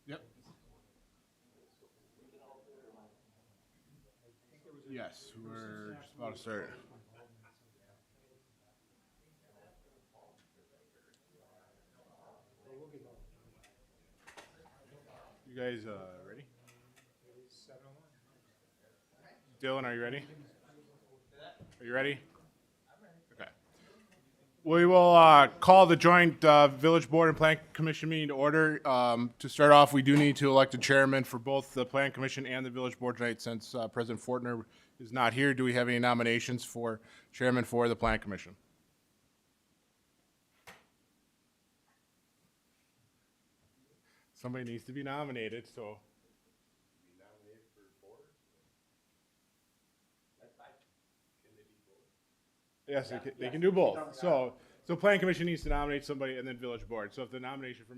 Yep. Yes, we're just about to start. You guys ready? Dylan, are you ready? Are you ready? Okay. We will call the joint Village Board and Plan Commission meeting to order. To start off, we do need to elect a chairman for both the Plan Commission and the Village Board tonight since President Fortner is not here. Do we have any nominations for chairman for the Plan Commission? Somebody needs to be nominated, so. Yes, they can do both. So Plan Commission needs to nominate somebody and then Village Board. So if the nomination for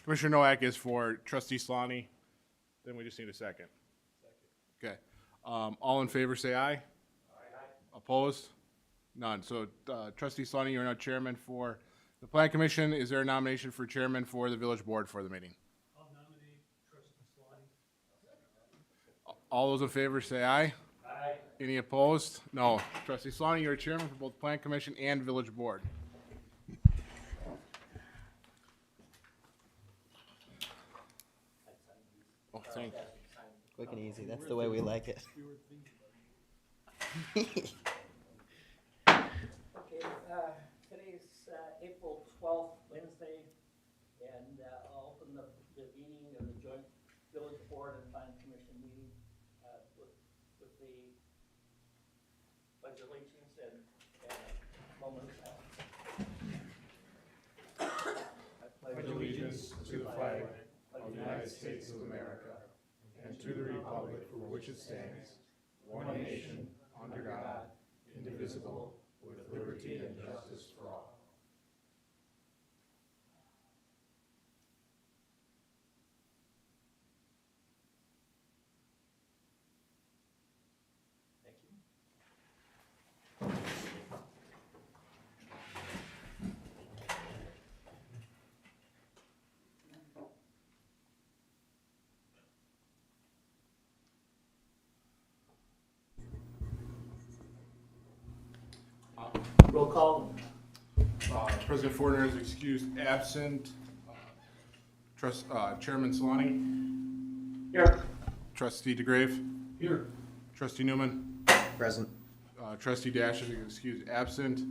Commissioner Nowak is for Trustee Slani, then we just need a second. Okay. All in favor, say aye. Aye. Opposed? None. So Trustee Slani, you're now chairman for the Plan Commission. Is there a nomination for chairman for the Village Board for the meeting? I'll nominate Trustee Slotty. All those in favor, say aye. Aye. Any opposed? No. Trustee Slani, you're chairman for both Plan Commission and Village Board. Oh, thank you. Quick and easy. That's the way we like it. Okay, today's April 12th, Wednesday, and I'll open the meeting of the joint Village Board and Plan Commission meeting with the pledge of allegiance and moment of silence. I pledge allegiance to the flag of the United States of America and to the republic for which it stands, one nation, under God, indivisible, with liberty and justice for all. Thank you. Roll call. President Fortner is excused absent. Chairman Solani, Here. Trustee DeGrave, Here. Trustee Newman, Present. Trustee Dash is excused absent.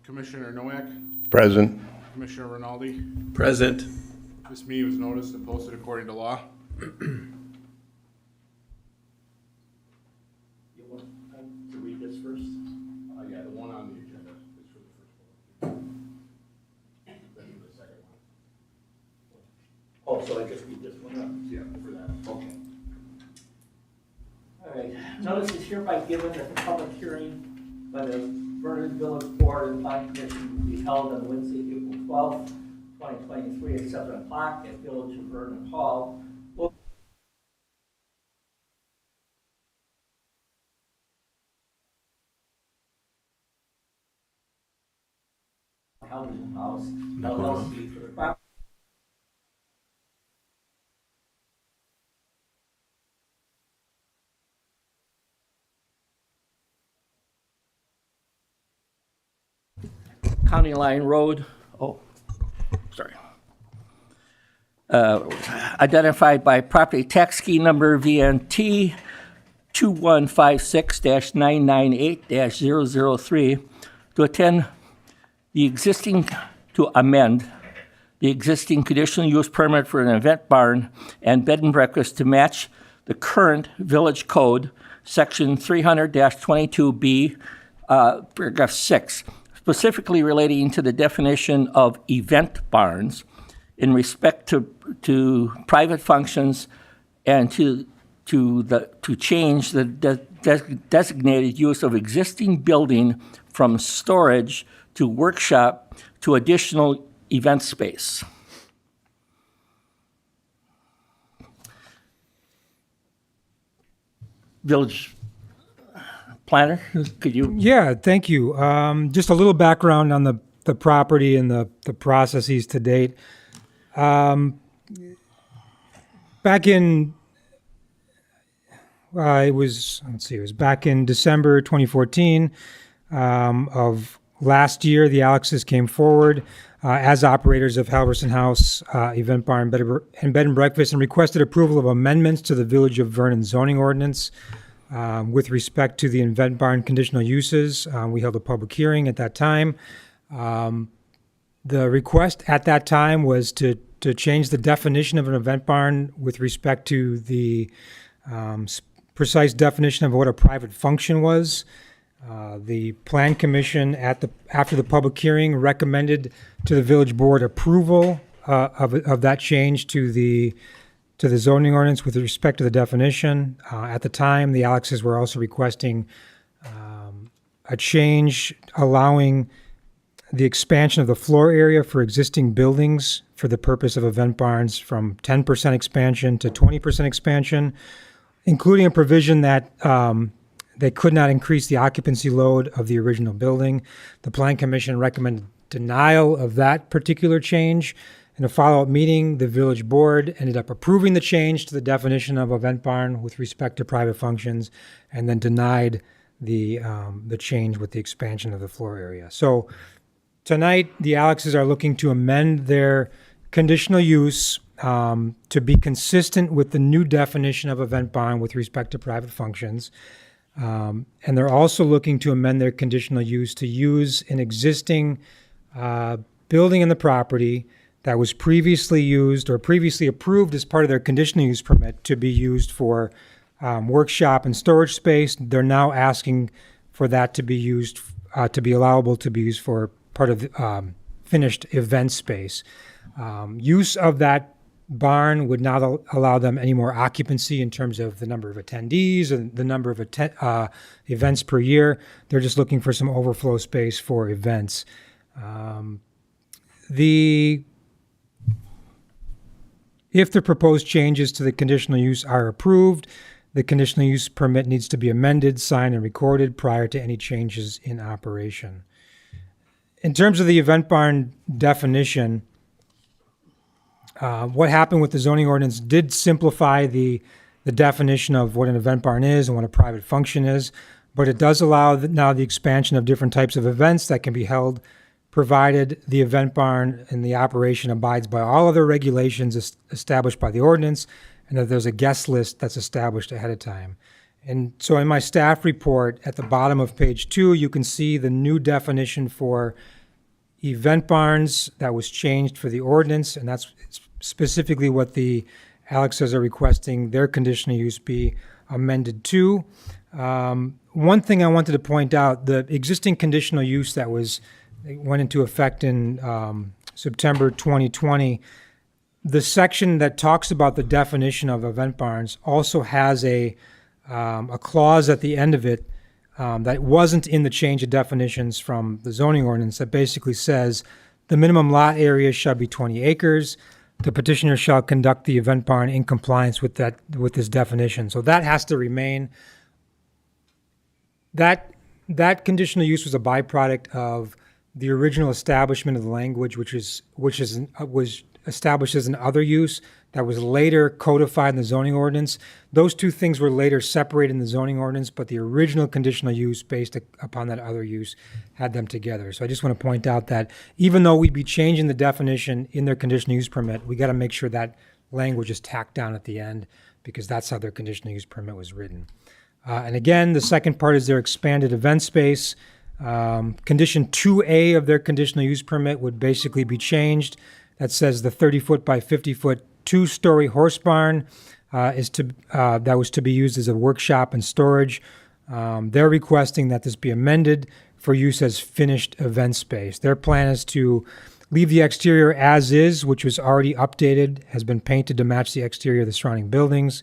Commissioner Nowak, Present. Commissioner Rinaldi. Present. This meeting was noticed and posted according to law. You want to read this first? Yeah, the one on the agenda is for the first one. Then for the second one. Oh, so I just read this one up? Yeah, for that. Okay. All right, notice is hereby given that the public hearing by the Vernon Village Board and Plan Commission will be held on Wednesday, April 12th, 2023 at 7 o'clock at Village of Vernon Hall. Housing House, LLC for the property. County Line Road, sorry. Identified by property tax key number VNT 2156-998-003 to amend the existing conditional use permit for an event barn and bed and breakfast to match the current village code, section 300-22B, paragraph 6, specifically relating to the definition of event barns in respect to private functions and to change the designated use of existing building from storage to workshop to additional event space. Village planner, could you? Yeah, thank you. Just a little background on the property and the processes to date. Back in, it was back in December 2014 of last year, the Alexes came forward as operators of Halverson House Event Barn and Bed and Breakfast and requested approval of amendments to the Village of Vernon zoning ordinance with respect to the event barn conditional uses. We held a public hearing at that time. The request at that time was to change the definition of an event barn with respect to the precise definition of what a private function was. The Plan Commission after the public hearing recommended to the village board approval of that change to the zoning ordinance with respect to the definition. At the time, the Alexes were also requesting a change allowing the expansion of the floor area for existing buildings for the purpose of event barns from 10% expansion to 20% expansion, including a provision that they could not increase the occupancy load of the original building. The Plan Commission recommended denial of that particular change. In a follow-up meeting, the village board ended up approving the change to the definition of event barn with respect to private functions, and then denied the change with the expansion of the floor area. So tonight, the Alexes are looking to amend their conditional use to be consistent with the new definition of event barn with respect to private functions. And they're also looking to amend their conditional use to use an existing building in the property that was previously used or previously approved as part of their conditional use permit to be used for workshop and storage space. They're now asking for that to be used, to be allowable to be used for part of the finished event space. Use of that barn would not allow them any more occupancy in terms of the number of attendees and the number of events per year. They're just looking for some overflow space for events. If the proposed changes to the conditional use are approved, the conditional use permit needs to be amended, signed, and recorded prior to any changes in operation. In terms of the event barn definition, what happened with the zoning ordinance did simplify the definition of what an event barn is and what a private function is, but it does allow now the expansion of different types of events that can be held, provided the event barn and the operation abides by all other regulations established by the ordinance, and that there's a guest list that's established ahead of time. And so in my staff report, at the bottom of page 2, you can see the new definition for event barns that was changed for the ordinance, and that's specifically what the Alexes are requesting their conditional use be amended to. One thing I wanted to point out, the existing conditional use that went into effect in September 2020, the section that talks about the definition of event barns also has a clause at the end of it that wasn't in the change of definitions from the zoning ordinance that basically says the minimum lot area shall be 20 acres. The petitioner shall conduct the event barn in compliance with this definition. So that has to remain. That conditional use was a byproduct of the original establishment of the language, which was established as an other use that was later codified in the zoning ordinance. Those two things were later separated in the zoning ordinance, but the original conditional use based upon that other use had them together. So I just want to point out that even though we'd be changing the definition in their conditional use permit, we got to make sure that language is tacked down at the end because that's how their conditional use permit was written. And again, the second part is their expanded event space. Condition 2A of their conditional use permit would basically be changed. that says the 30-foot by 50-foot two-story horse barn that was to be used as a workshop and storage. They're requesting that this be amended for use as finished event space. Their plan is to leave the exterior as is, which was already updated, has been painted to match the exterior of the surrounding buildings.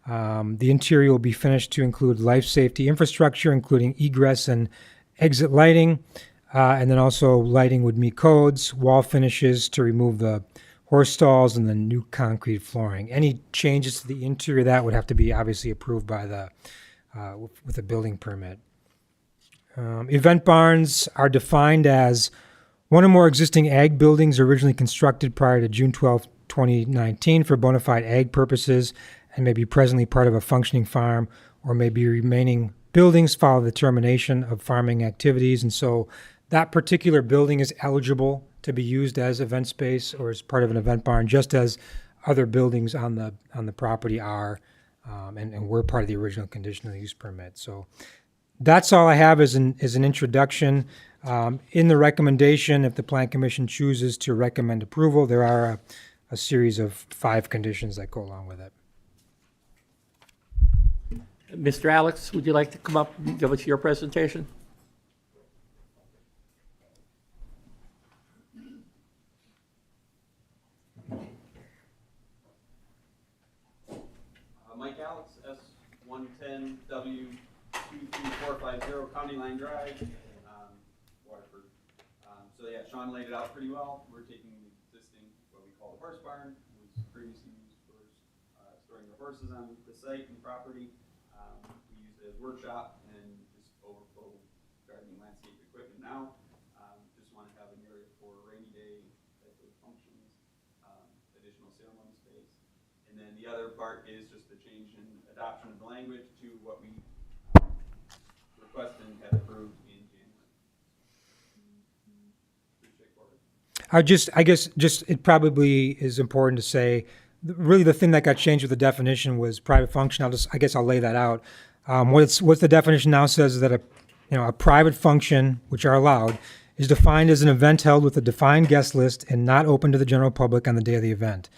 The interior will be finished to include life safety infrastructure, including egress and exit lighting, and then also lighting would meet codes, wall finishes to remove the horse stalls, and the new concrete flooring. Any changes to the interior of that would have to be obviously approved by with a building permit. Event barns are defined as one or more existing ag buildings originally constructed prior to June 12, 2019 for bona fide ag purposes and may be presently part of a functioning farm or may be remaining buildings following the termination of farming activities. And so that particular building is eligible to be used as event space or as part of an event barn, just as other buildings on the property are, and were part of the original conditional use permit. So that's all I have as an introduction. In the recommendation, if the Plan Commission chooses to recommend approval, there are a series of 5 conditions that go along with it. Mr. Alex, would you like to come up and give us your presentation? Mike Alex, S110W23450 County Line Drive, Waterford. So yeah, Sean laid it out pretty well. We're taking the existing, what we call the horse barn, was previously used for storing the horses on the site and property. We use it as workshop and just overflow gardening landscape equipment now. Just want to have an area for rainy day type of functions, additional ceremony space. And then the other part is just the change in adoption of the language to what we requested and had approved in January. Pretty straightforward. I guess it probably is important to say, really the thing that got changed with the definition was private function. I guess I'll lay that out. What the definition now says is that a private function, which are allowed, is defined as an event held with a defined guest list and not open to the general public on the day of the event.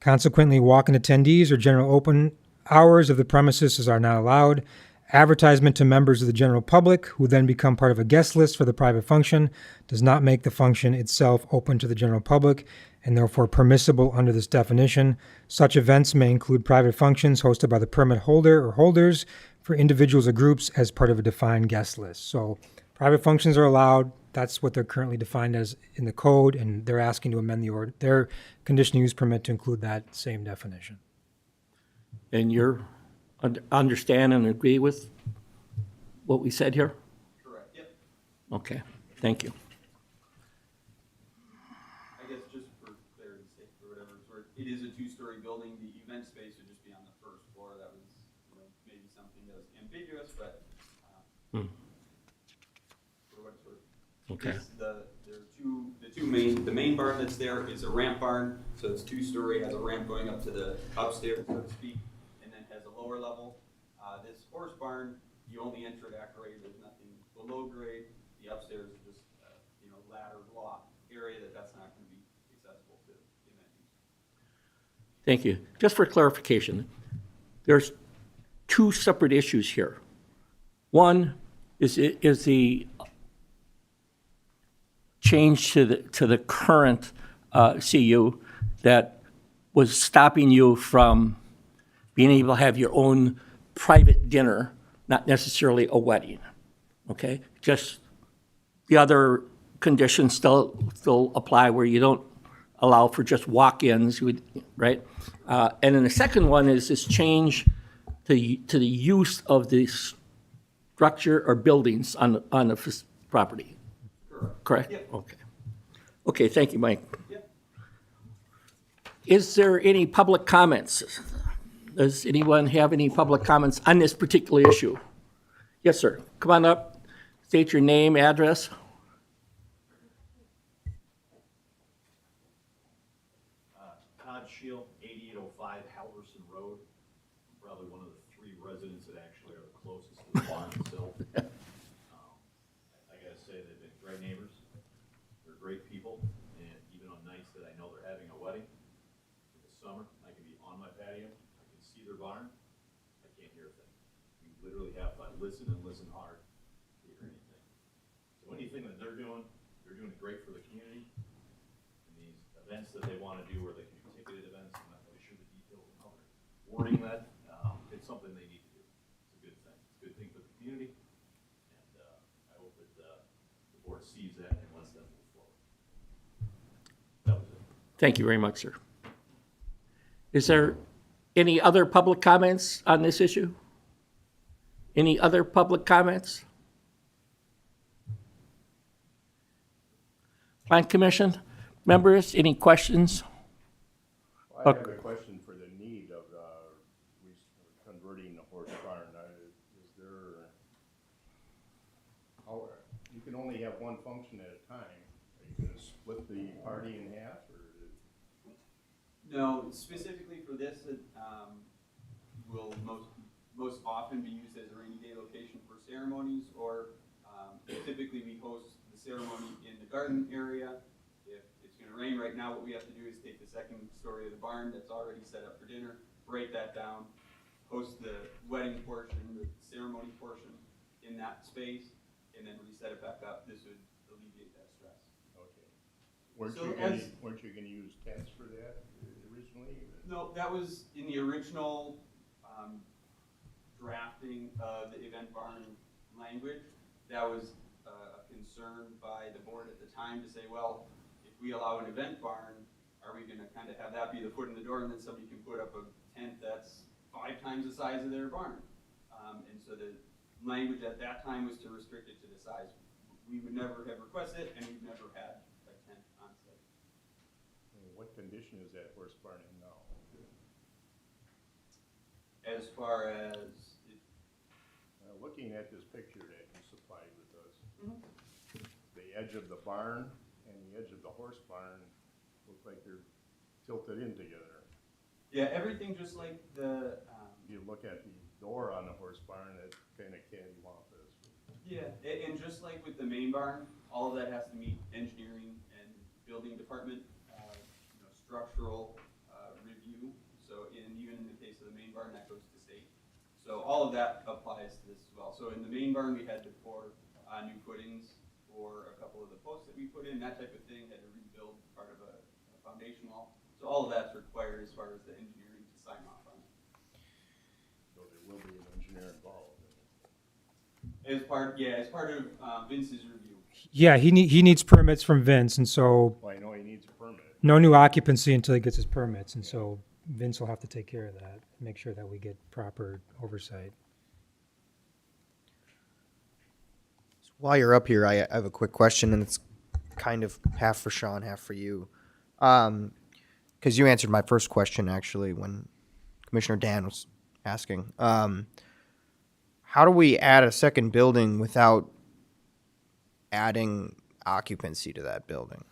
Consequently, walk-in attendees or general open hours of the premises are not allowed. Advertisement to members of the general public, who then become part of a guest list for the private function, does not make the function itself open to the general public and therefore permissible under this definition. Such events may include private functions hosted by the permit holder or holders for individuals or groups as part of a defined guest list. So private functions are allowed. That's what they're currently defined as in the code, and they're asking to amend their conditional use permit to include that same definition. And you understand and agree with what we said here? Correct, yep. Okay, thank you. I guess just for clarity's sake or whatever, it is a 2-story building. The event space would just be on the first floor. That was maybe something that was ambiguous, but for what it's worth. Okay. The main barn that's there is a ramp barn, so it's 2-story, has a ramp going up to the upstairs, so to speak, and then has a lower level. This horse barn, you only enter it at grade. There's nothing below grade. The upstairs is just ladder block area that's not going to be accessible to event use. Thank you. Just for clarification, there's 2 separate issues here. One is the change to the current CU that was stopping you from being able to have your own private dinner, not necessarily a wedding, okay? Just the other conditions still apply where you don't allow for just walk-ins, right? And then the second one is this change to the use of the structure or buildings on the property. Correct? Yep. Okay. Okay, thank you, Mike. Yep. Is there any public comments? Does anyone have any public comments on this particular issue? Yes, sir. Come on up, state your name, address. Todd Shield, 8805 Halverson Road. I'm probably one of the 3 residents that actually are the closest to the barn itself. I gotta say, they've been great neighbors. They're great people, and even on nights that I know they're having a literally have to listen and listen hard to hear anything. So anything that they're doing it great for the community. And these events that they wanna do, where they can do ticketed events, I'm not really sure the details of how they're wording that, it's something they need to do. It's a good thing. It's a good thing for the community. And, I hope that, the board sees that and lets them move forward. That was it. Thank you very much, sir. Is there any other public comments on this issue? Any other public comments? Plan Commission members, any questions? I have a question for the need of, converting the horse barn. Is there, you can only have one function at a time. Are you gonna split the party in half, or? No, specifically for this, it will most often be used as a rainy day location for ceremonies, or typically we host the ceremony in the garden area. If it's gonna rain right now, what we have to do is take the second story of the barn that's already set up for dinner, break that down, host the wedding portion, the ceremony portion in that space, and then reset it back up. This would alleviate that stress. Okay. Weren't So you gonna use tents for that originally? No, that was in the original drafting of the event barn language. That was a concern by the board at the time to say, well, if we allow an event barn, are we gonna kind of have that be the foot in the door, and then somebody can put up a tent that's 5 times the size of their barn? And so the language at that time was to restrict it to the size. We would never have requested, and we've never had a tent on site. What condition is that horse barn in now? As far as, Looking at this picture that you supplied with us, Mhm. the edge of the barn and the edge of the horse barn look like they're tilted in together. yeah, everything just like the, You look at the door on the horse barn, it kind of cattywampus. yeah, and just like with the main barn, all of that has to meet engineering and building department, structural, review. So even in the case of the main barn, that goes to state. So all of that applies to this as well. So in the main barn, we had to pour, new footings for a couple of the posts that we put in, that type of thing, had to rebuild part of a foundation wall. So all of that's required as far as the engineering to sign off on it. So there will be an engineer involved. As part of, Vince's review. Yeah, he needs permits from Vince, and so Well, I know he needs a permit. no new occupancy until he gets his permits, and so Vince will have to take care of that, make sure that we get proper oversight. While you're up here, I have a quick question, and it's kind of half for Sean, half for you. Because you answered my first question, actually, when Commissioner Dan was asking. How do we add a second building without adding occupancy to that building?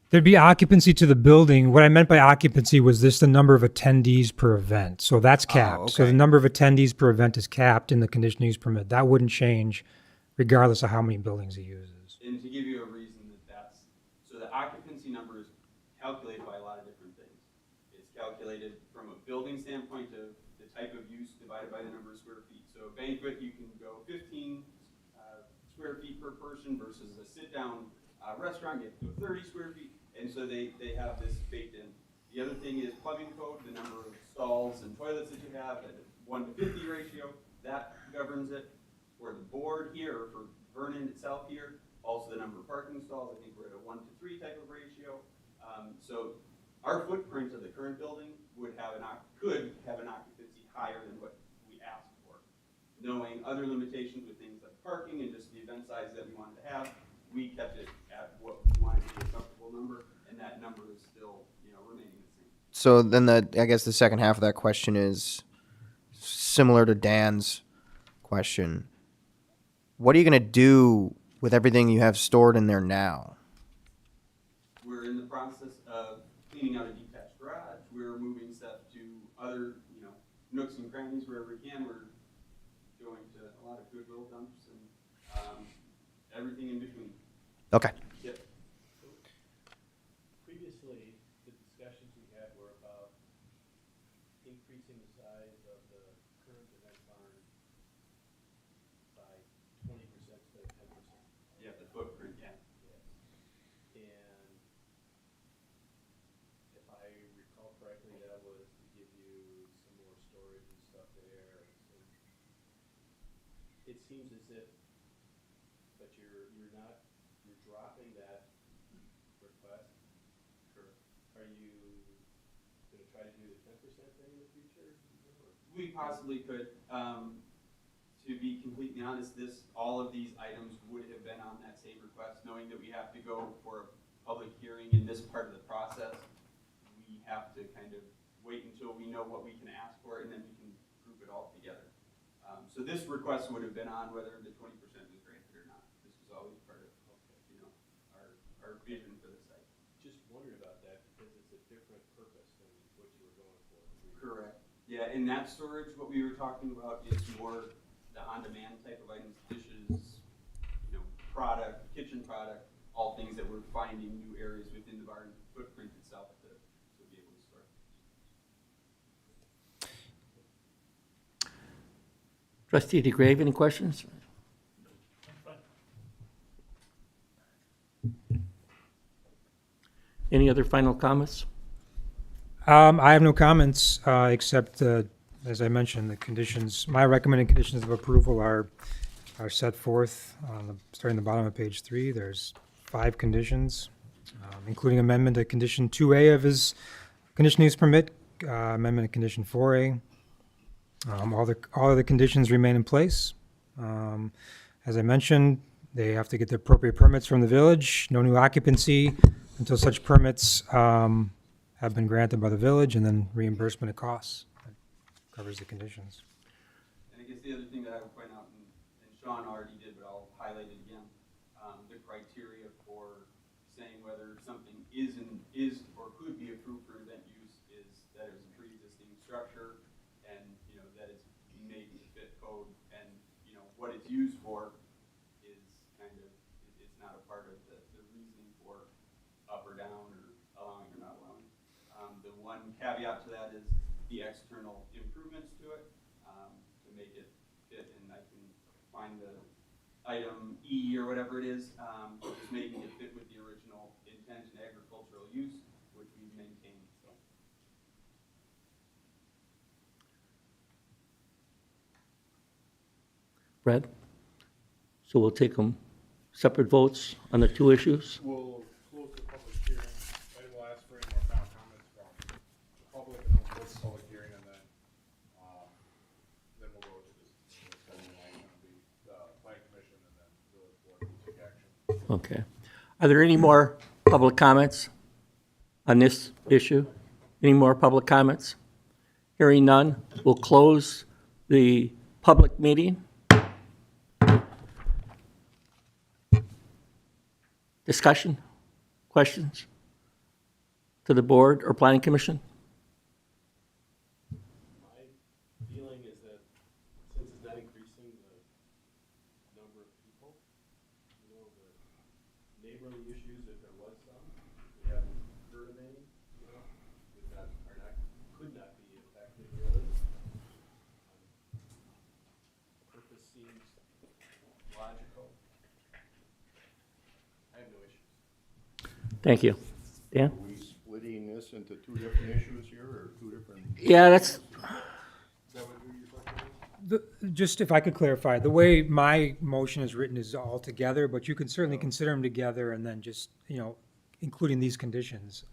There'd be occupancy to the building. What I meant by occupancy was this the number of attendees per event. So that's capped. So the okay. number of attendees per event is capped in the conditional use permit. That wouldn't change regardless of how many buildings he uses. And to give you a reason so the occupancy number is calculated by a lot of different things. It's calculated from a building standpoint of the type of use divided by the number of square feet. So a banquet, you can go 15 square feet per person versus a sit-down restaurant, you have to go 30 square feet. And so they have this baked in. The other thing is plumbing code, the number of stalls and toilets that you have at a 1:50 ratio, that governs it. For the board here, for Vernon itself here, also the number of parking stalls, I think we're at a 1:3 type of ratio. So our footprint of the current building could have an occupancy higher than what we asked for. Knowing other limitations with things like parking and just the event size that we wanted to have, we kept it at what we wanted to be a comfortable number, and that number is still, remaining the same. So then I guess the second half of that question is similar to Dan's question. What are you going to do with everything you have stored in there now? We're in the process of cleaning out a detached garage. We're moving stuff to other, nooks and crannies wherever we can. We're going to a lot of Goodwill dumps and everything in between. Okay. Yep. Previously, the discussions we had were about increasing the size of the current event barn up there. It seems as if, but you're dropping that request. Or are you gonna try to do the 10% thing in the future? We possibly could. To be completely honest, all of these items would have been on that same request, knowing that we have to go for a public hearing in this part of the process. We have to kind of wait until we know what we can ask for, and then we can group it all together. So this request would have been on whether the 20% was granted or not. This was always part of, our vision for the site. Just wondering about that because it's a different purpose than what you were going for. Correct. Yeah, in that storage, what we were talking about is more the on-demand type of items, dishes, product, kitchen product, all things that we're finding new areas within the barn footprint itself to be able to store. Trustee DeGrave, any questions? Any other final comments? I have no comments, except, as I mentioned, the conditions, my recommended conditions of approval are set forth starting at the bottom of page 3. There's 5 conditions, including amendment to condition 2A of his conditional use permit, amendment to condition 4A. All of the conditions remain in place. As I mentioned, they have to get the appropriate permits from the village, no new occupancy until such permits have been granted by the village, and then reimbursement of costs. That covers the conditions. And I guess the other thing that I would point out, and Sean already did, but I'll highlight it again, the criteria for saying whether something is or could be approved for event use is that it was a pre-existing structure and, that it's made to fit code and, what it's used for is kind of, it's not a part of the reasoning for up or down or allowing or not allowing. The one caveat to that is the external improvements to it, to make it fit, and I can find the item E or whatever it is, just making it fit with the original intent and agricultural use, which we've maintained, so. Brad? So we'll take them separate votes on the 2 issues? We'll close the public hearing, and we'll ask for any more final comments from the public, and then we'll close the public hearing, and then we'll go to the planning commission, and then village board will take action. Okay. Are there any more public comments on this issue? Any more public comments? Hearing none, we'll close the public meeting. Discussion, questions to the board or planning commission? My feeling is that since it's not increasing the number of people, the neighborly issues, if there was some, we haven't heard of any, that could not be affected really. Purpose seems logical. I have no issues. Thank you. Dan? Are we splitting this into 2 different issues here, or 2 different? Yeah, that's, Just if I could clarify, the way my motion is written is all together, but you can certainly consider them together and then just, including these conditions,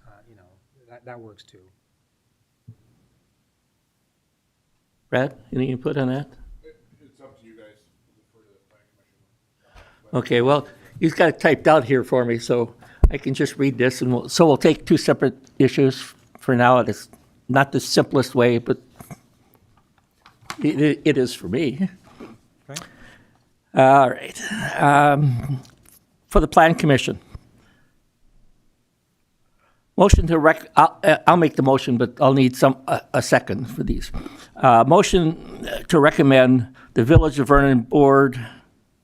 that works too. Brad, any input on that? It's up to you guys, for the planning commission. Okay, well, he's got it typed out here for me, so I can just read this, and we'll take 2 separate issues for now. It's not the simplest way, but it is for me. Okay. All right. For the Plan Commission. Motion to I'll make the motion, but I'll need a second for these. Motion to recommend the Village of Vernon Board,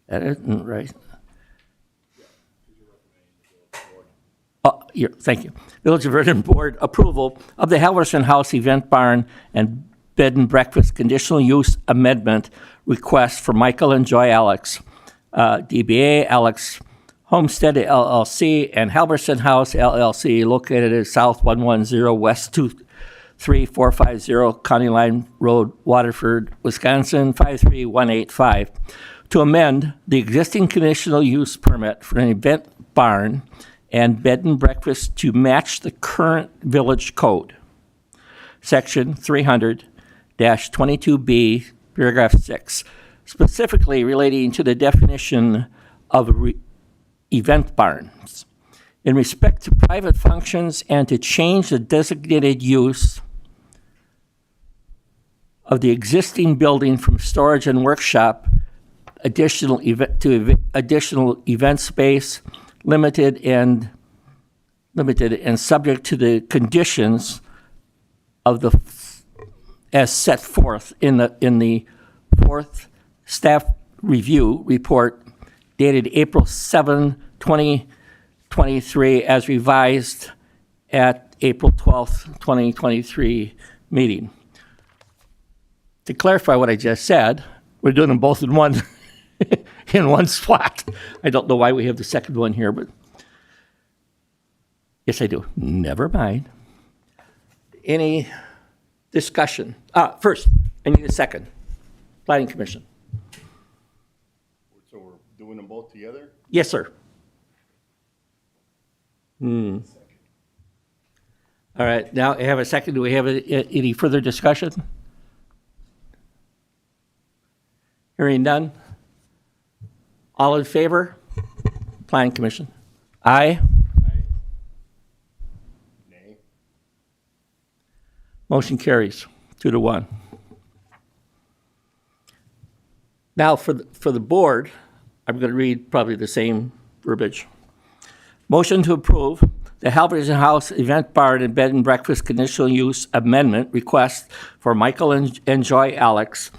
right? Thank you. Village of Vernon Board approval of the Halverson House Event Barn and Bed and Breakfast Conditional Use Amendment request for Michael and Joy Alex, DBA Alex Homestead LLC and Halverson House LLC located at South 110 West 23450 County Line Road, Waterford, Wisconsin, 53185, to amend the existing conditional use permit for an event barn and bed and breakfast to match the current village code. Section 300-22B, paragraph 6, specifically relating to the definition of event barns in respect to private functions and to change the designated use of the existing building from storage and workshop additional event space, limited and subject to the conditions of the as set forth in the fourth staff review report dated April 7, 2023, as revised at April 12th, 2023 meeting. To clarify what I just said, we're doing them both in one in one spot. I don't know why we have the second one here, but yes, I do. Never mind. Any discussion? First, I need a second. Planning Commission. So we're doing them both together? Yes, sir. All right, now I have a second. Do we have any further discussion? Hearing none. All in favor? Planning Commission. Aye. Nay. Motion carries 2-1. Now, for the board, I'm going to read probably the same verbiage. Motion to approve the Halverson House Event Barn and Bed and Breakfast Conditional Use Amendment request for Michael and Joy Alex,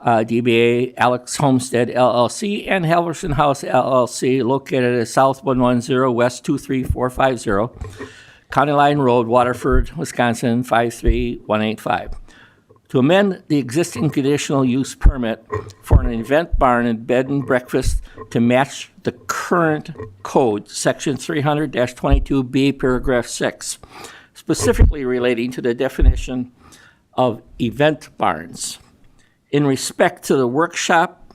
DBA Alex Homestead LLC, and Halverson House LLC, located at South 110 West 23450, County Line Road, Waterford, Wisconsin, 53185. To amend the existing conditional use permit for an event barn and bed and breakfast to match the current code, section 300-22B, paragraph 6, specifically relating to the definition of event barns. In respect to the workshop,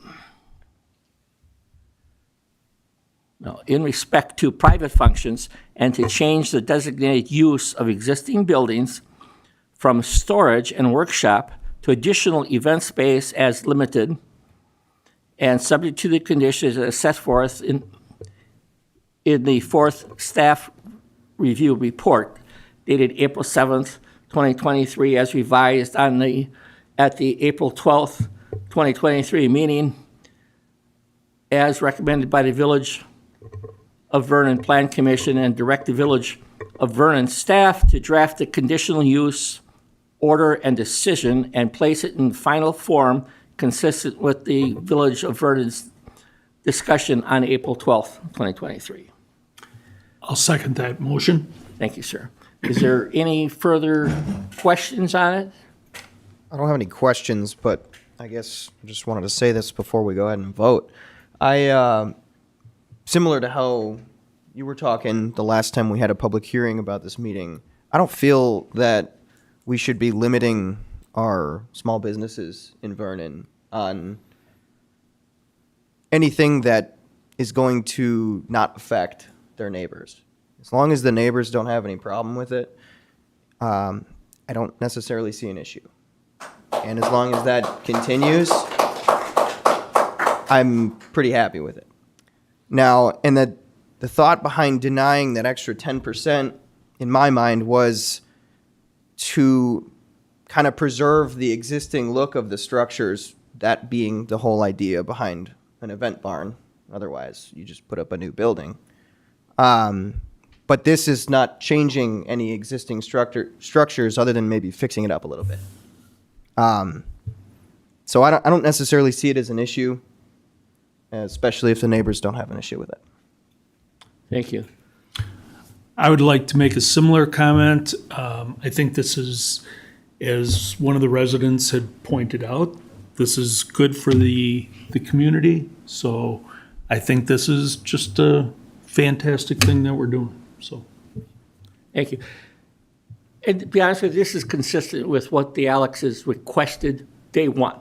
in respect to private functions, and to change the designated use of existing buildings from storage and workshop to additional event space as limited and subject to the conditions as set forth in the fourth staff review report dated April 7th, 2023, as revised at the April 12th, 2023 meeting, as recommended by the Village of Vernon Plan Commission, and direct the Village of Vernon staff to draft the conditional use order and decision and place it in final form consistent with the Village of Vernon's discussion on April 12th, 2023. I'll second that motion. Thank you, sir. Is there any further questions on it? I don't have any questions, but I guess I just wanted to say this before we go ahead and vote. Similar to how you were talking the last time we had a public hearing about this meeting, I don't feel that we should be limiting our small businesses in Vernon on anything that is going to not affect their neighbors. As long as the neighbors don't have any problem with it, I don't necessarily see an issue. And as long as that continues, I'm pretty happy with it. Now, and the thought behind denying that extra 10% in my mind was to kind of preserve the existing look of the structures, that being the whole idea behind an event barn. Otherwise, you just put up a new building. But this is not changing any existing structures other than maybe fixing it up a little bit. So I don't necessarily see it as an issue, especially if the neighbors don't have an issue with it. Thank you. I would like to make a similar comment. I think this is, as one of the residents had pointed out, this is good for the community. So I think this is just a fantastic thing that we're doing, so. Thank you. And to be honest with you, this is consistent with what the Alexes requested day one.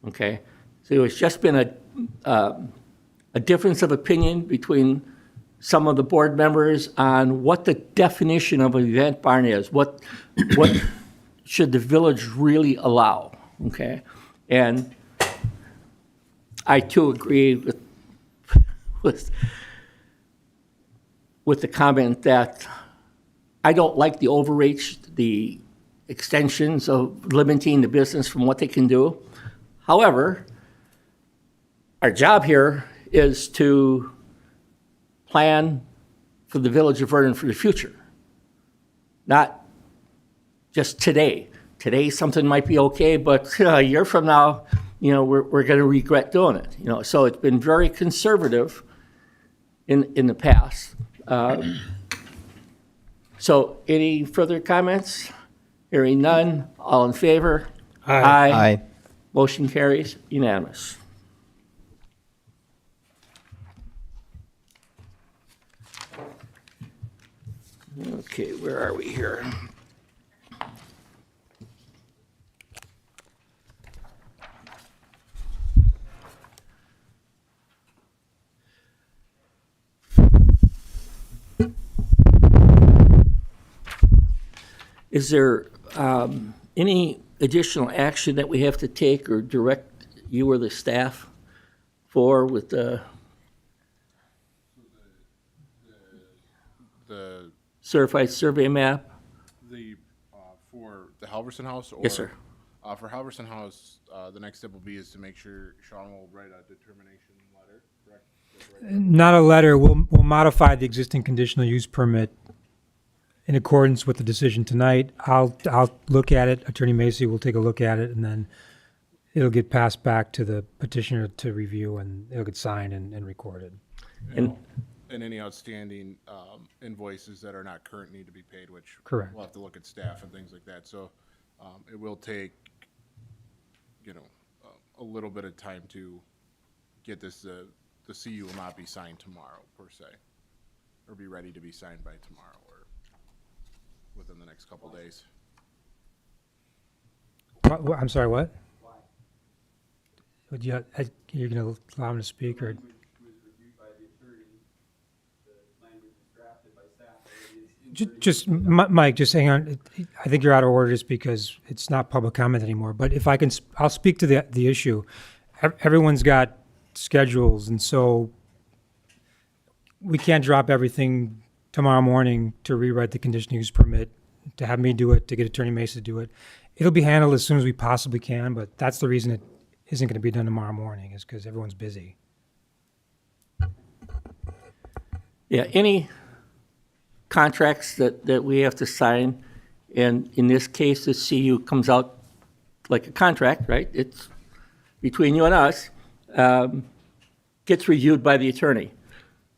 Okay? So it's just been a difference of opinion between some of the board members on what the definition of an event barn is. What should the village really allow? Okay? And I too agree with the comment that I don't like the overreach, the extensions of limiting the business from what they can do. However, our job here is to plan for the village of Vernon for the future, not just today. Today, something might be okay, but a year from now, we're going to regret doing it. So it's been very conservative in the past. So any further comments? Hearing none, all in favor? Aye. Motion carries unanimous. Okay, where are we here? Is there any additional action that we have to take or direct you or the staff for with the The, certified survey map? for the Halverson House? Or, Yes, sir. For Halverson House, the next step will be is to make sure Sean will write a determination letter, correct? Not a letter. We'll modify the existing conditional use permit in accordance with the decision tonight. I'll look at it. Attorney Macy will take a look at it, and then it'll get passed back to the petitioner to review, and it'll get signed and recorded. And And any outstanding invoices that are not current need to be paid, which Correct. we'll have to look at staff and things like that. So it will take, a little bit of time to get this. The CU will not be signed tomorrow per se, or be ready to be signed by tomorrow or within the next couple days. I'm sorry, what? Would you, you're going to allow him to speak, or? Was reviewed by the attorney, the language is drafted by staff. Just, Mike, just hang on. I think you're out of order just because it's not public comment anymore. But if I can, I'll speak to the issue. Everyone's got schedules, and so we can't drop everything tomorrow morning to rewrite the conditional use permit, to have me do it, to get Attorney Mason to do it. It'll be handled as soon as we possibly can, but that's the reason it isn't going to be done tomorrow morning, is because everyone's busy. yeah, any contracts that we have to sign, and in this case, the CU comes out like a contract, right? It's between you and us, gets reviewed by the attorney.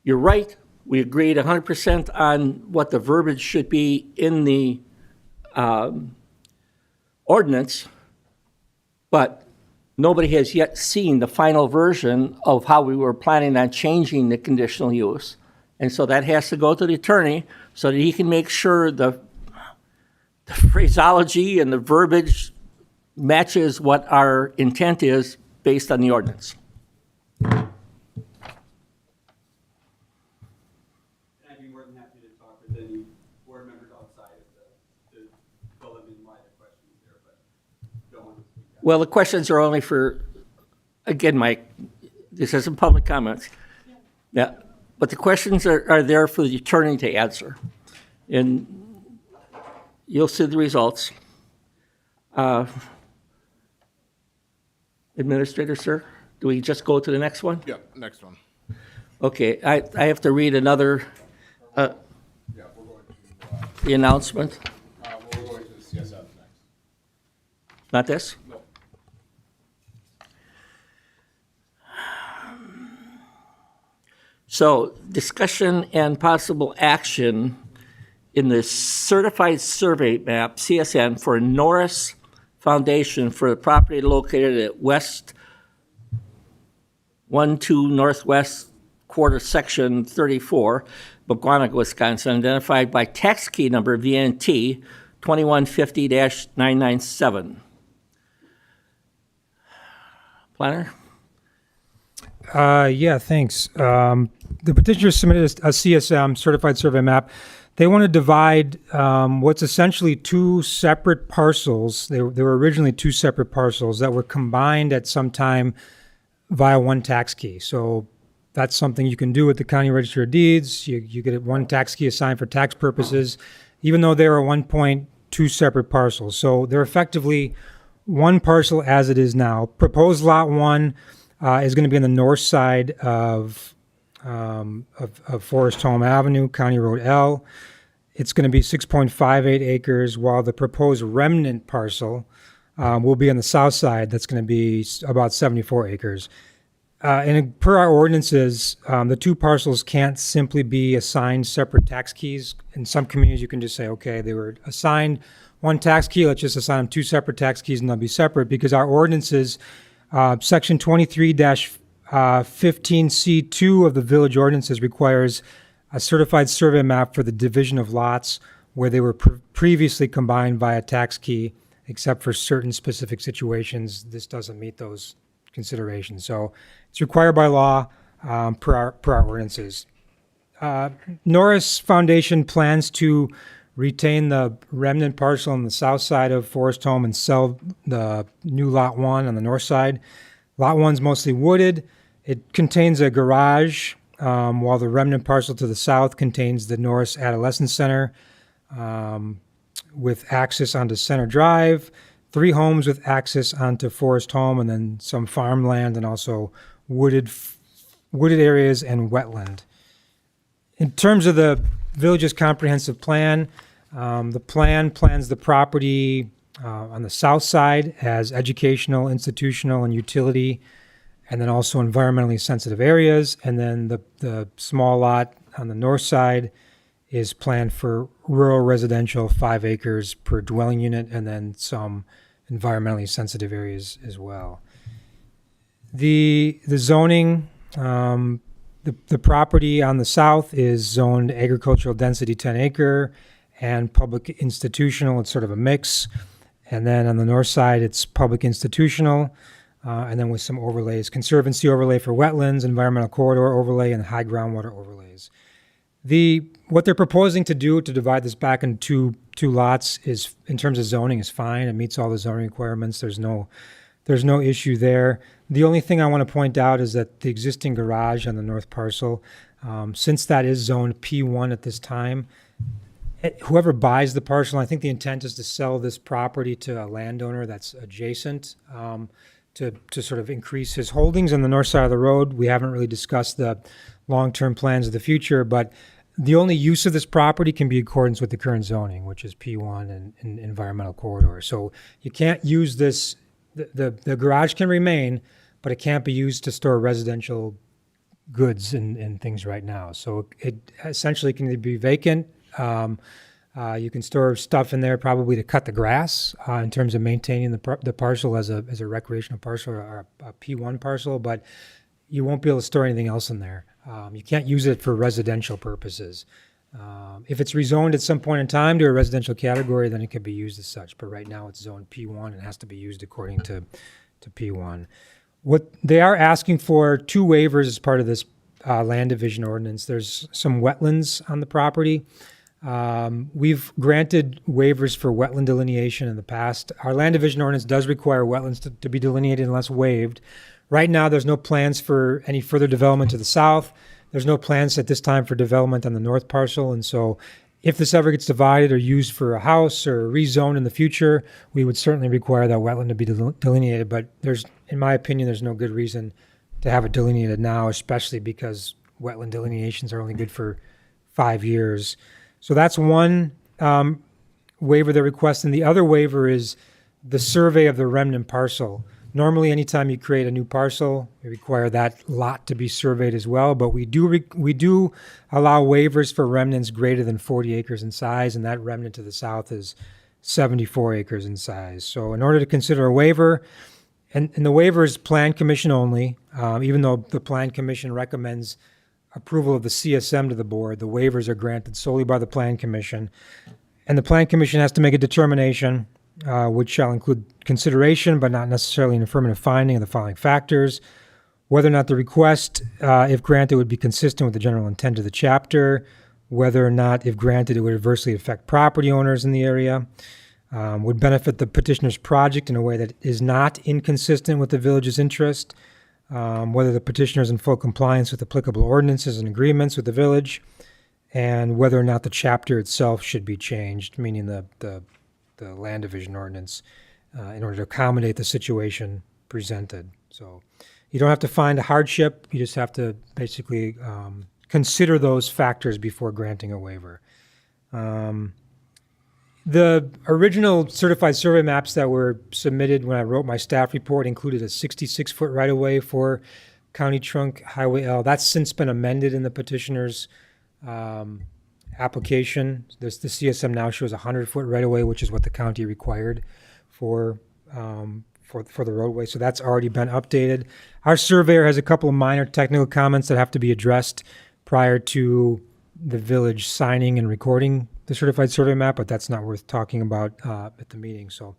You're right, we agreed 100% on what the verbiage should be in the ordinance, but nobody has yet seen the final version of how we were planning on changing the conditional use. And so that has to go to the attorney so that he can make sure the phraseology and the verbiage matches what our intent is based on the ordinance. And I'd be more than happy to talk with any board members outside of to fill them in why the question is there, but don't want to speak out. Well, the questions are only for, again, Mike, this isn't public comments. Yeah, but the questions are there for the attorney to answer. And you'll see the results. Administrator, sir, do we just go to the next one? Yeah, next one. Okay, I have to read another, Yeah, we're going to, the announcement, we're going to the CSF next. not this? No. So, discussion and possible action in the certified survey map, CSN, for Norris Foundation for the property located at West 12 Northwest Quarter, Section 34, Bequonic, Wisconsin, identified by tax key number VNT 2150-997. Planner? Yeah, thanks. The petitioner submitted a CSM, Certified Survey Map. They want to divide what's essentially two separate parcels. They were originally two separate parcels that were combined at some time via one tax key. So that's something you can do with the County Register of Deeds. You get one tax key assigned for tax purposes, even though they are 1.2 separate parcels. So they're effectively one parcel as it is now. Proposed Lot 1 is going to be on the north side of Forest Home Avenue, County Road L. It's going to be 6.58 acres, while the proposed remnant parcel will be on the south side. That's going to be about 74 acres. And per our ordinances, the two parcels can't simply be assigned separate tax keys. In some communities, you can just say, okay, they were assigned one tax key, let's just assign them two separate tax keys and they'll be separate, because our ordinances, Section 23-15C2 of the village ordinances requires a certified survey map for the division of lots where they were previously combined via tax key, except for certain specific situations. This doesn't meet those considerations. So it's required by law per our ordinances. Norris Foundation plans to retain the remnant parcel on the south side of Forest Home and sell the new Lot 1 on the north side. Lot 1's mostly wooded. It contains a garage, while the remnant parcel to the south contains the Norris Adolescent Center with access onto Center Drive, 3 homes with access onto Forest Home, and then some farmland and also wooded areas and wetland. In terms of the village's comprehensive plan, the plan plans the property on the south side as educational, institutional, and utility, and then also environmentally sensitive areas. And then the small lot on the north side is planned for rural residential, 5 acres per dwelling unit, and then some environmentally sensitive areas as well. The zoning, the property on the south is zoned agricultural density 10 acre and public institutional. It's sort of a mix. And then on the north side, it's public institutional, and then with some overlays, conservancy overlay for wetlands, environmental corridor overlay, and high groundwater overlays. What they're proposing to do to divide this back into two lots is, in terms of zoning, is fine. It meets all the zoning requirements. There's no issue there. The only thing I want to point out is that the existing garage on the north parcel, since that is zoned P1 at this time, whoever buys the parcel, I think the intent is to sell this property to a landowner that's adjacent, to sort of increase his holdings on the north side of the road. We haven't really discussed the long-term plans of the future, but the only use of this property can be in accordance with the current zoning, which is P1 and environmental corridor. So you can't use this, the garage can remain, but it can't be used to store residential goods and things right now. So it essentially can be vacant. You can store stuff in there probably to cut the grass in terms of maintaining the parcel as a recreational parcel or a P1 parcel, but you won't be able to store anything else in there. You can't use it for residential purposes. If it's rezoned at some point in time to a residential category, then it can be used as such. But right now it's zoned P1 and has to be used according to P1. What they are asking for 2 waivers as part of this land division ordinance. There's some wetlands on the property. We've granted waivers for wetland delineation in the past. Our land division ordinance does require wetlands to be delineated unless waived. Right now, there's no plans for any further development to the south. There's no plans at this time for development on the north parcel. And so if this ever gets divided or used for a house or rezoned in the future, we would certainly require that wetland to be delineated. But in my opinion, there's no good reason to have it delineated now, especially because wetland delineations are only good for 5 years. So that's one waiver they're requesting. The other waiver is the survey of the remnant parcel. Normally, anytime you create a new parcel, we require that lot to be surveyed as well, but we do allow waivers for remnants greater than 40 acres in size, and that remnant to the south is 74 acres in size. So in order to consider a waiver, and the waiver is Plan Commission only, even though the Plan Commission recommends approval of the CSM to the board, the waivers are granted solely by the Plan Commission. And the Plan Commission has to make a determination, which shall include consideration, but not necessarily an affirmative finding of the following factors: whether or not the request, if granted, would be consistent with the general intent of the chapter, whether or not, if granted, it would adversely affect property owners in the area, would benefit the petitioner's project in a way that is not inconsistent with the village's interest, whether the petitioner is in full compliance with applicable ordinances and agreements with the village, and whether or not the chapter itself should be changed, meaning the land division ordinance, in order to accommodate the situation presented. So you don't have to find a hardship, you just have to basically consider those factors before granting a waiver. The original certified survey maps that were submitted when I wrote my staff report included a 66-foot right-of-way for County Trunk Highway L. That's since been amended in the petitioner's application. The CSM now shows a 100-foot right-of-way, which is what the county required for the roadway. So that's already been updated. Our surveyor has a couple of minor technical comments that have to be addressed prior to the village signing and recording the certified survey map, but that's not worth talking about at the meeting. So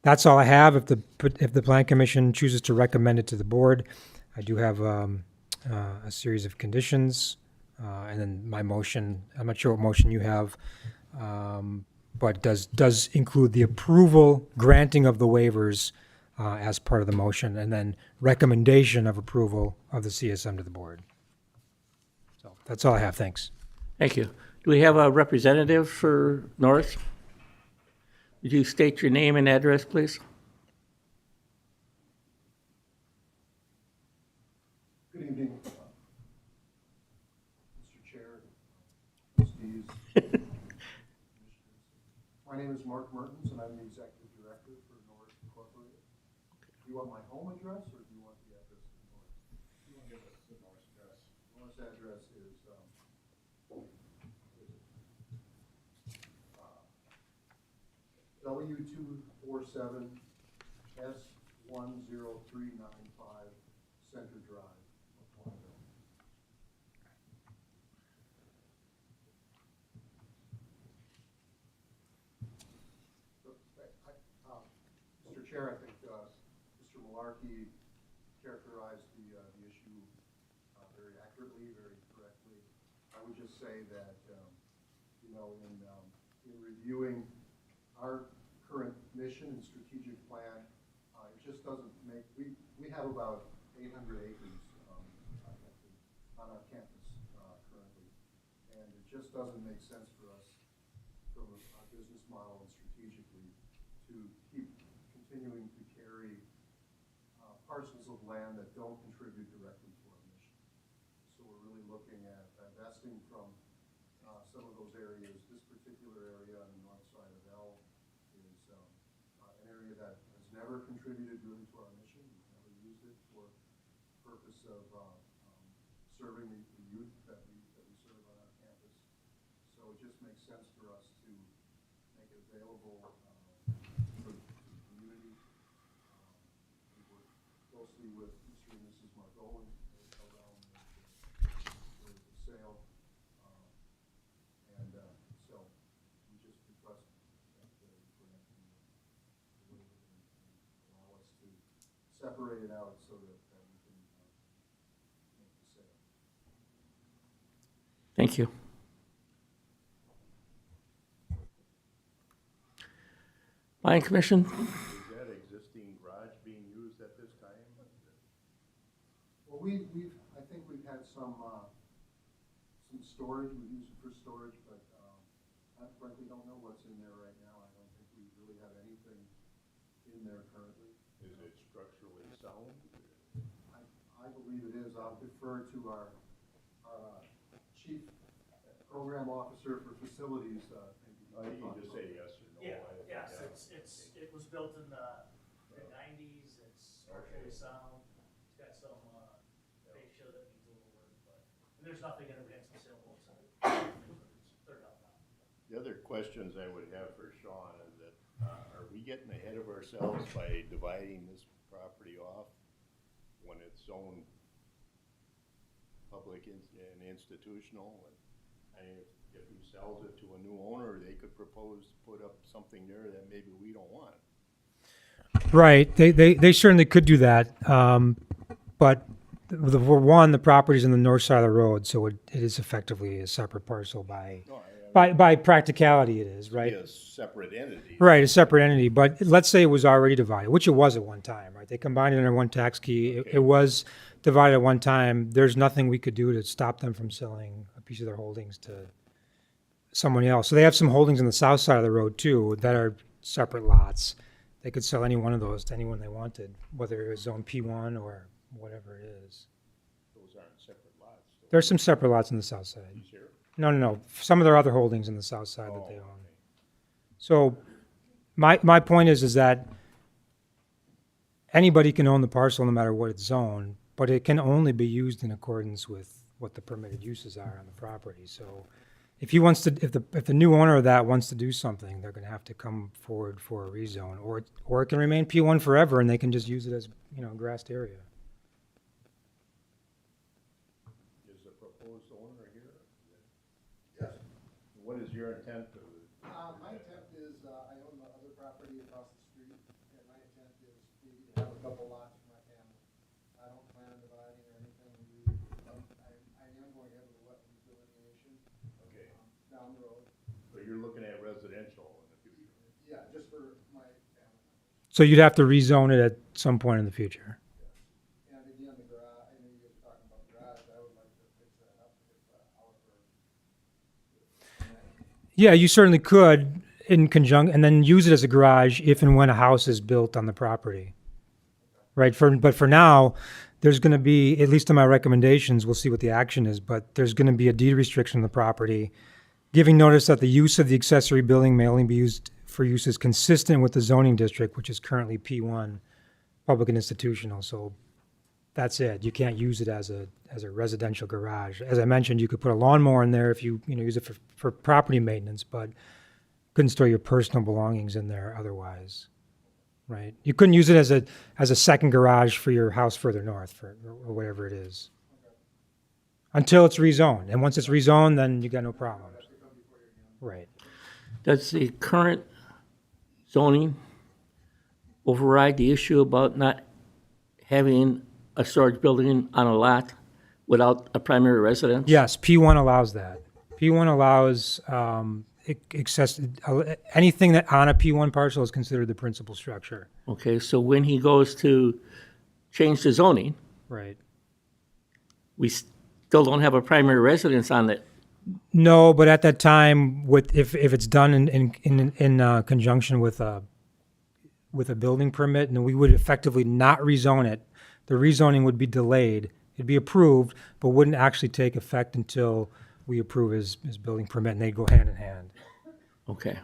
that's all I have. If the Plan Commission chooses to recommend it to the board, I do have a series of conditions, and then my motion. I'm not sure what motion you have, but does include the approval, granting of the waivers as part of the motion, and then recommendation of approval of the CSM to the board. So that's all I have. Thanks. Thank you. Do we have a representative for North? Would you state your name and address, please? Good evening, Mr. Chair, trustees. My name is Mark Mertens, and I'm the Executive Director for North Incorporated. Do you want my home address, or do you want the address of North? You want to give us the North address. North's address is W247 S10395 Center Drive, Plainville. Mr. Chair, I think Mr. Malarkey characterized the issue very accurately, very correctly. I would just say that, in reviewing our current mission and strategic plan, it just doesn't make, we have about 800 acres on our campus currently, and it just doesn't make sense for us from a business model and strategically to keep continuing to carry parcels of land that don't contribute directly to our mission. So we're really looking at divesting from some of those areas. This particular area on the north side of L is an area that has never contributed really to our mission. We've never used it for the purpose of serving the youth that we serve on our campus. So it just makes sense for us to make it available for the community. We work closely with Mr. and Mrs. Margolin around the sale. So we just request that the grant and allow us to separate it out so that we can make the sale. Thank you. Planning Commission? Is that existing garage being used at this time? Well, I think we've had some storage, we've used it for storage, but I frankly don't know what's in there right now. I don't think we really have anything in there currently. Is it structurally sound? I believe it is. I'll defer to our chief program officer for facilities. You can just say yes or no. It was built in the mid-90s, it's structurally sound, it's got some fascia that needs a little work, but there's nothing in it against the sailboats. They're done now. The other questions I would have for Sean is that, are we getting ahead of ourselves by dividing this property off when it's zoned public and institutional. And if he sells it to a new owner, they could propose, put up something there that maybe we don't want. Right, they certainly could do that, but for one, the property's on the north side of the road, so it is effectively a separate parcel by practicality it is, right? Be a separate entity. Right, a separate entity, but let's say it was already divided, which it was at one time, right? They combined it under one tax key. It was divided at one time. There's nothing we could do to stop them from selling a piece of their holdings to someone else. So they have some holdings on the south side of the road too that are separate lots. They could sell any one of those to anyone they wanted, whether it was zone P1 or whatever it is. Those aren't separate lots. So There's some separate lots on the south side. he's here. No. Some of their other holdings in the south side that they Oh, own. So my point is that anybody can own the parcel no matter what it's zoned, but it can only be used in accordance with what the permitted uses are on the property. So if he wants to, if the new owner of that wants to do something, they're gonna have to come forward for a rezone, or it can remain P1 forever and they can just use it as, grassed area. Is the proposed owner here? Yes. What is your intent of My intent is, I own the other property across the street, and my intent is maybe to have a couple lots for my family. I don't plan on dividing or anything. I am going ahead with a wetlands delineation, Okay, down the road. so you're looking at residential in the future? Yeah, just for my family members. So you'd have to rezone it at some point in the future. And again, the garage, I know you guys are talking about the garage, I would like to fix that up if, however. Yeah, you certainly could in conjunction, and then use it as a garage if and when a house is built on the property. Right, but for now, there's gonna be, at least in my recommendations, we'll see what the action is, but there's gonna be a deed restriction on the property, giving notice that the use of the accessory building may only be used for uses consistent with the zoning district, which is currently P1, public and institutional, so that's it. You can't use it as a residential garage. As I mentioned, you could put a lawnmower in there if you use it for property maintenance, but couldn't store your personal belongings in there otherwise, right? You couldn't use it as a second garage for your house further north or whatever it is. Until it's rezoned, and once it's rezoned, then you got no problems. Right. Does the current zoning override the issue about not having a storage building on a lot without a primary residence? Yes, P1 allows that. P1 allows anything that on a P1 parcel is considered the principal structure. Okay, so when he goes to change the zoning, Right. we still don't have a primary residence on it. No, but at that time, if it's done in conjunction with a building permit, then we would effectively not rezone it. The rezoning would be delayed. It'd be approved, but wouldn't actually take effect until we approve his building permit, and they'd go hand in hand. Okay.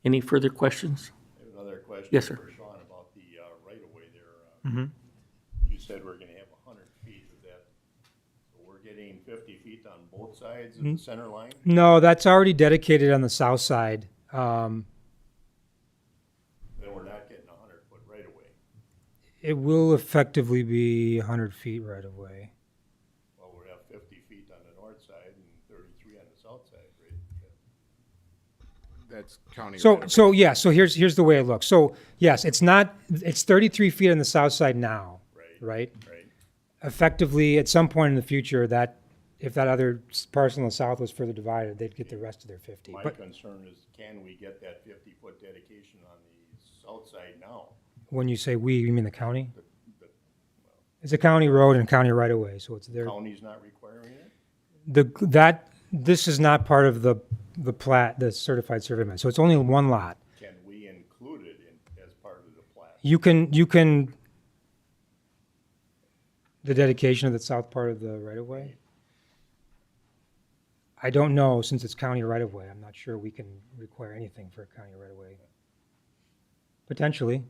Any further questions? I have another question. Yes, sir. For Sean about the right-of-way there. You said we're gonna have 100 feet of that. So we're getting 50 feet on both sides of the center line? No, that's already dedicated on the south side. Then we're not getting 100-foot right-of-way. It will effectively be 100 feet right away. Well, we'll have 50 feet on the north side and 33 on the south side, right? That's county. So here's the way it looks. So yes, it's 33 feet on the south side now, right? Right. Effectively, at some point in the future, that if that other parcel in the south was further divided, they'd get the rest of their 50. My But concern is, can we get that 50-foot dedication on the south side now? when you say we, you mean the county? It's a county road and county right of way, so it's there. County's not requiring it? This is not part of the plat, the certified survey map. So it's only one lot. Can we include it as part of the plat? You can, the dedication of the south part of the right of way? I don't know, since it's county right of way. I'm not sure we can require anything for a county right of way. Potentially.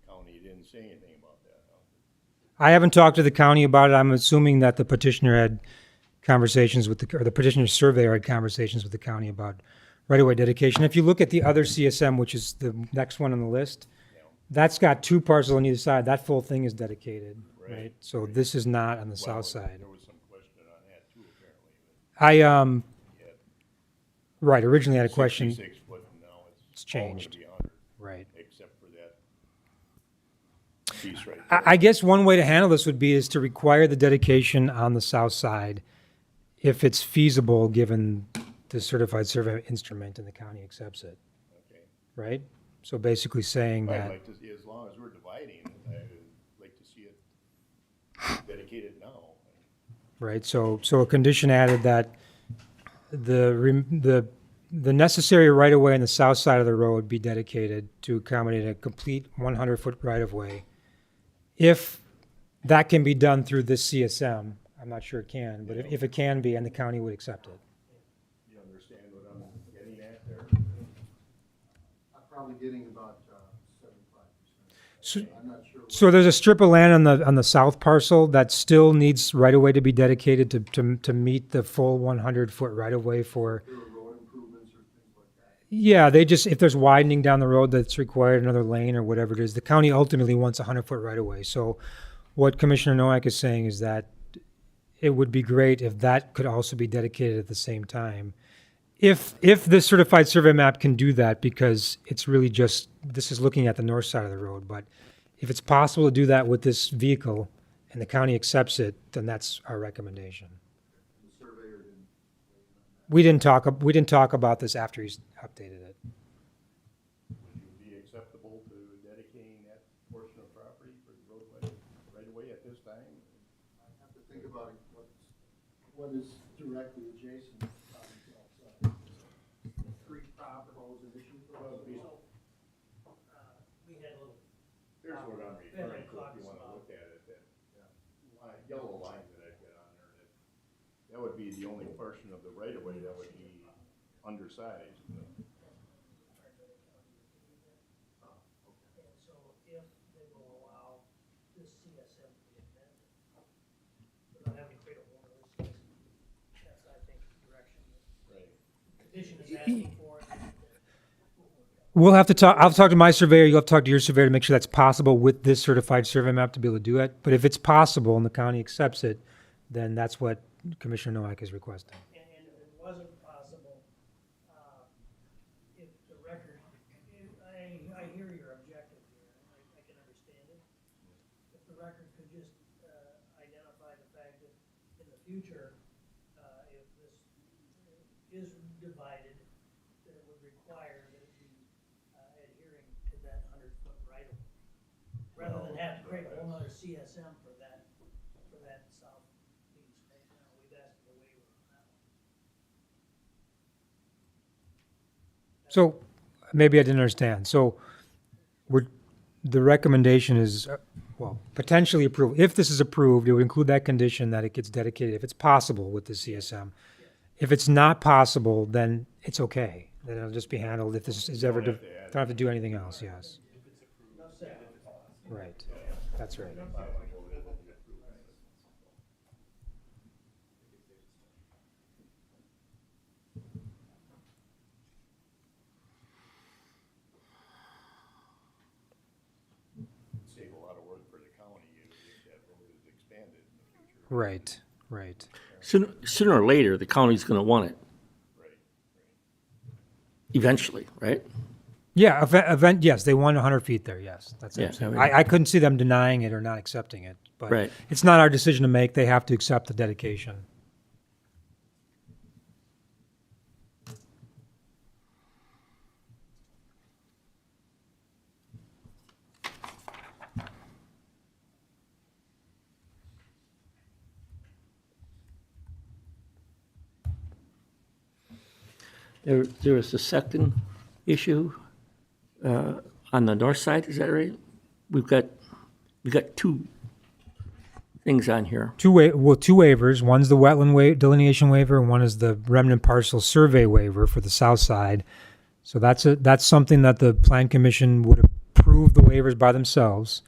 County didn't say anything about that, huh? I haven't talked to the county about it. I'm assuming that the petitioner had conversations with or the petitioner's surveyor had conversations with the county about right-of-way dedication. If you look at the other CSM, which is the next one on the list, that's got two parcels on either side. That full thing is dedicated, Right, right? So this is not on the Well, south side. There was some question on that too, apparently. Right, originally I had a question, 66 foot, and now It's it's all gonna changed. be 100, right. except for that piece right there. I guess one way to handle this would be is to require the dedication on the south side if it's feasible, given the certified survey instrument and the county accepts it, Okay. right? So basically saying I'd that, like to, see as long as we're dividing, I'd like to see it dedicated now. right, so a condition added that the necessary right-of-way on the south side of the road be dedicated to accommodate a complete 100-foot right-of-way. If that can be done through this CSM, I'm not sure it can, but if it can be, and the county would accept it. You understand what I'm getting at there? I'm probably getting about 75%. So, I'm not sure. so there's a strip of land on the south parcel that still needs right-of-way to be dedicated to meet the full 100-foot right-of-way for, There are road improvements or things like that. yeah, they just, if there's widening down the road that's required, another lane or whatever it is, the county ultimately wants a 100-foot right-of-way. So what Commissioner Noack is saying is that it would be great if that could also be dedicated at the same time. If this certified survey map can do that, because it's really just, this is looking at the north side of the road, but if it's possible to do that with this vehicle and the county accepts it, then that's our recommendation. The surveyor didn't. We didn't talk about this after he's updated it. Would you be acceptable to dedicating that portion of property for the roadway, right away at this time? I have to think about what is directly adjacent on the outside. Three properties an issue for us. We had a little. Here's what I'm referring to, if you wanna look at it, that yellow line that I've got on there, that would be the only portion of the right of way that would be undersized. And so if they will allow this CSM to be amended, without having to create a whole other CSM, that's, I think, the direction that the condition is asking for. We'll have to talk, I'll talk to my surveyor, you'll have to talk to your surveyor to make sure that's possible with this certified survey map to be able to do it. But if it's possible and the county accepts it, then that's what Commissioner Noack is requesting. And if it wasn't possible, if the record, I hear your objective here, I can understand it. If the record could just, identify the fact that in the future, if this is divided, that it would require that it be, adhering to that 100-foot right-of-way. Rather than have to create a whole nother CSM for that south piece right now, we've asked for a waiver on that one. So, maybe I didn't understand. So, the recommendation is, well, potentially approved. If this is approved, it would include that condition that it gets dedicated, if it's possible with the CSM. If it's not possible, then it's okay. Then it'll just be handled if this is ever, don't have to do anything else, yes. Right, that's right. Save a lot of work for the county if that road is expanded in the future. Right, right. Sooner or later, the county's gonna want it. Eventually, right? Yeah, event, yes, they want 100 feet there, yes. That's Yeah, absolutely, I mean- I couldn't see them denying it or not accepting it. But Right. it's not our decision to make, they have to accept the dedication. There was a second issue on the north side, is that right? We've got two things on here. Two waivers, one's the wetland delineation waiver, and one is the remnant parcel survey waiver for the south side. So that's something that the plan commission would approve the waivers by themselves,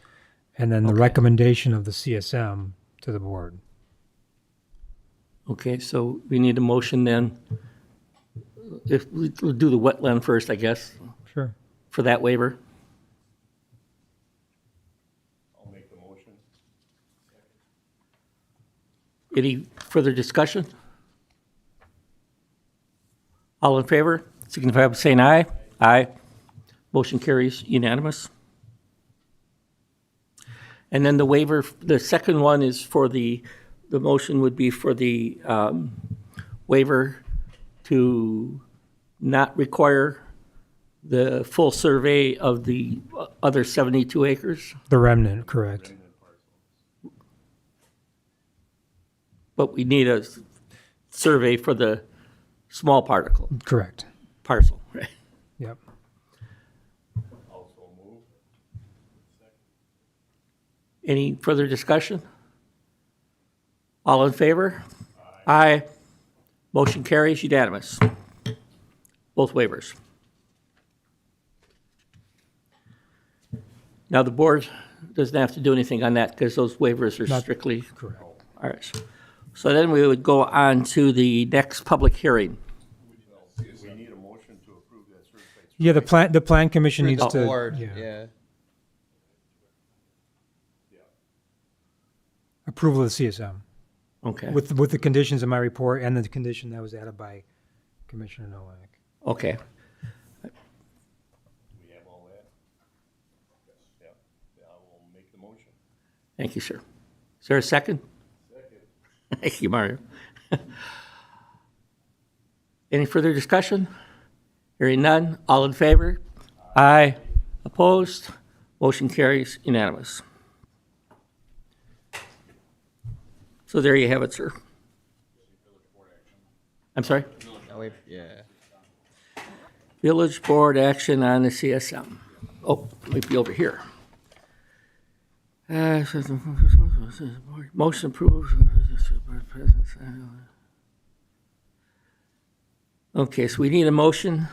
and then the Okay. recommendation of the CSM to the board. Okay, so we need a motion then. If we'll do the wetland first, I guess, Sure. for that waiver. motion. Any further discussion? All in favor, signify by saying aye. Aye. Motion carries unanimous. And then the waiver, the second one is for the motion would be for the waiver to not require the full survey of the other 72 acres, The remnant, correct. but we need a survey for the small parcel, Correct. right? Yep. Also move. Any further discussion? All in favor? Aye. Motion carries unanimous. Both waivers. Now, the board doesn't have to do anything on that because those waivers are Not- strictly, Correct. all right. So then we would go on to the next public hearing. We need a motion to approve that certified. Yeah, the plan commission needs to. Board, yeah. yeah. Approval of the CSM Okay, with the conditions in my report and the condition that was added by Commissioner Nowak. okay. We have all that? Yes. Yeah, I will make the motion. Thank you, sir. Is there a second? Second. Thank you, Mario. Any further discussion? Hearing none, all in favor? Aye. Opposed? Motion carries unanimous. So there you have it, sir. I'm sorry? Yeah. Village board action on the CSM. Oh, might be over here. Motion approved. Okay, so we need a motion.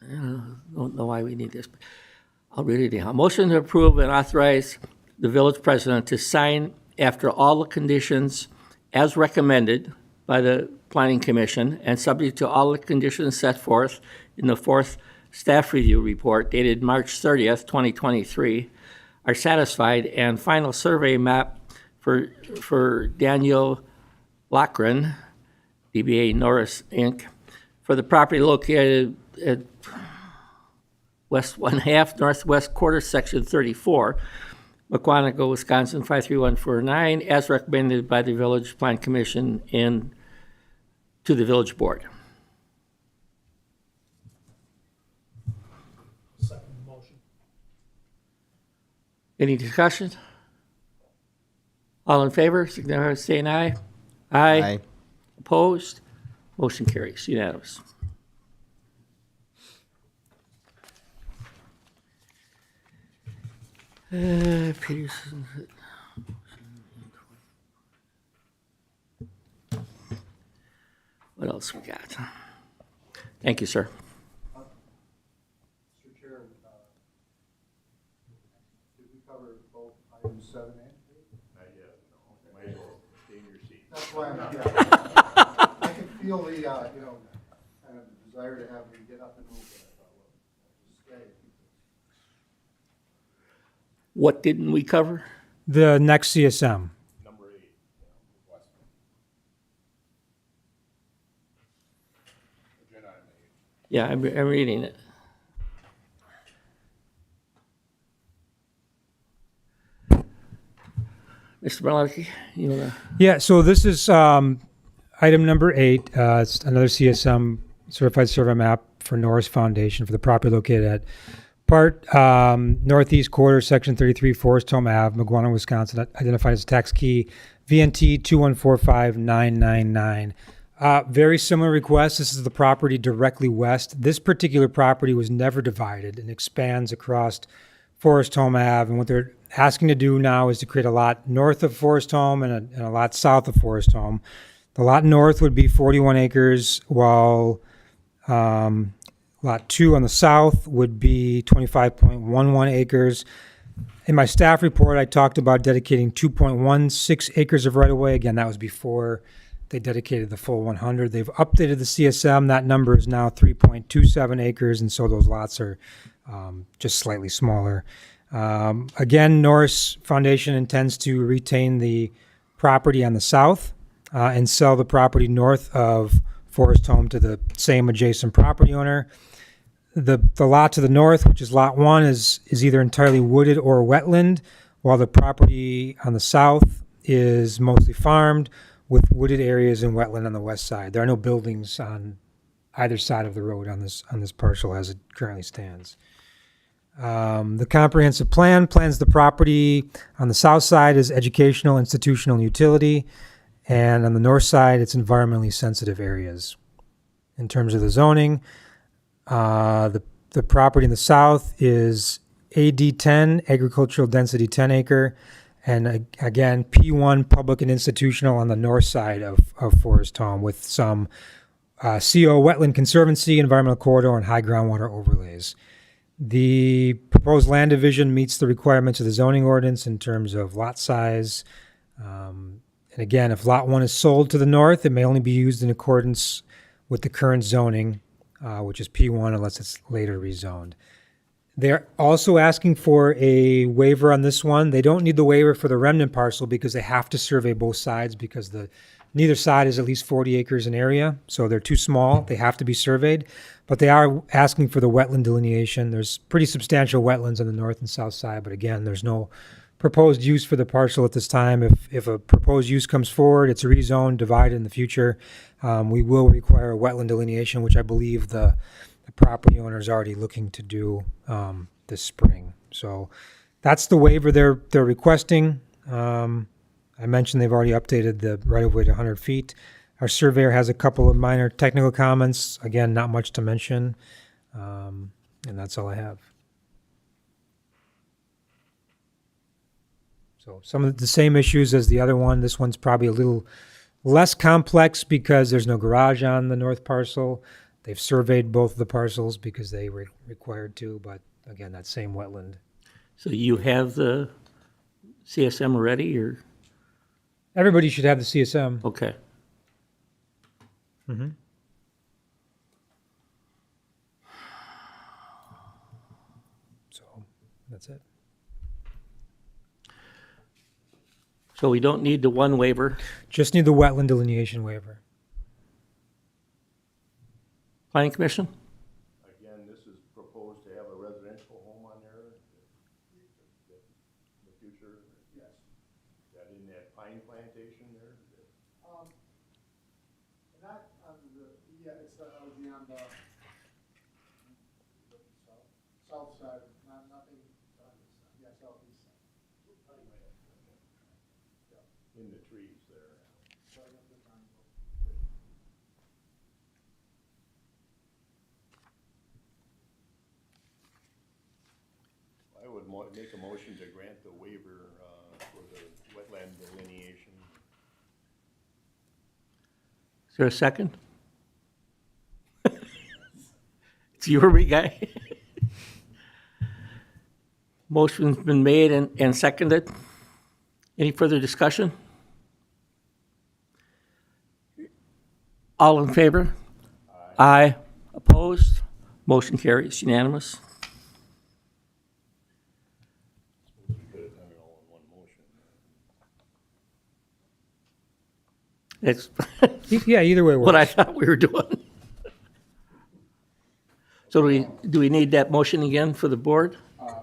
I don't know why we need this, but I'll read it anyhow. Motion to approve and authorize the village president to sign after all the conditions as recommended by the planning commission and subject to all the conditions set forth in the fourth staff review report dated March 30th, 2023, are satisfied, and final survey map for Daniel Lochran, DBA Norris Inc., for the property located at west 1/2, northwest quarter, section 34, Mukwonago, Wisconsin 53149, as recommended by the Village Plan Commission and to the village board. Second motion. Any discussion? All in favor, signify by saying aye. Aye. Opposed? Motion carries unanimous. Peterson. What else we got? Thank you, sir. Mr. Chair, did we cover both items 7 and 8? Not yet, no. Might as well stay in your seat. That's why I'm here. I can feel the, kind of desire to have me get up and move, but I thought, well, I'll just stay. What didn't we cover? The next CSM. Number 8, Westman. Agenda item 8. Yeah, I'm reading it. Mr. Malarkey, you want to? Yeah, so this is item number 8. It's another CSM certified survey map for Norris Foundation for the property located at part northeast quarter, section 33, Forest Home Ave, Mukwonago, Wisconsin, identified as tax key VNT 2145999. Very similar request. This is the property directly west. This particular property was never divided and expands across Forest Home Ave. And what they're asking to do now is to create a lot north of Forest Home and a lot south of Forest Home. The lot north would be 41 acres, while lot 2 on the south would be 25.11 acres. In my staff report, I talked about dedicating 2.16 acres of right-of-way. Again, that was before they dedicated the full 100. They've updated the CSM. That number is now 3.27 acres, and so those lots are just slightly smaller. Again, Norris Foundation intends to retain the property on the south and sell the property north of Forest Home to the same adjacent property owner. The lot to the north, which is Lot 1, is either entirely wooded or wetland, while the property on the south is mostly farmed with wooded areas and wetland on the west side. There are no buildings on either side of the road on this parcel as it currently stands. The comprehensive plan plans the property on the south side as educational, institutional, and utility, and on the north side, it's environmentally sensitive areas. In terms of the zoning, the property in the south is AD 10, agricultural density 10 acre, and again, P1, public and institutional on the north side of Forest Home with some CO wetland conservancy, environmental corridor, and high groundwater overlays. The proposed land division meets the requirements of the zoning ordinance in terms of lot size. And again, if Lot 1 is sold to the north, it may only be used in accordance with the current zoning, which is P1 unless it's later rezoned. They're also asking for a waiver on this one. They don't need the waiver for the remnant parcel because they have to survey both sides because neither side is at least 40 acres in area, so they're too small. They have to be surveyed, but they are asking for the wetland delineation. There's pretty substantial wetlands on the north and south side, but again, there's no proposed use for the parcel at this time. If a proposed use comes forward, it's rezoned, divided in the future. We will require a wetland delineation, which I believe the property owner is already looking to do this spring. So that's the waiver they're requesting. I mentioned they've already updated the right-of-way to 100 feet. Our surveyor has a couple of minor technical comments. Again, not much to mention. And that's all I have. So some of the same issues as the other one. This one's probably a little less complex because there's no garage on the north parcel. They've surveyed both of the parcels because they were required to, but again, that same wetland. So you have the CSM already, or, Everybody should have the CSM. okay. Mhm. So that's it. So we don't need the one waiver. Just need the wetland delineation waiver. Planning Commission? Again, this is proposed to have a residential home on there in the future. Yes. That in that pine plantation there? Not on yeah, it's, would be on the south side, nothing, yeah, southeast side. In the trees there. Right up the triangle. I would make a motion to grant the waiver for the wetland delineation. Is there a second? It's your guy. Motion's been made and seconded. Any further discussion? All in favor? Aye. Opposed? Motion carries unanimous. We could have done it all in one motion. It's Yeah, either way works. what I thought we were doing. So do we need that motion again for the board?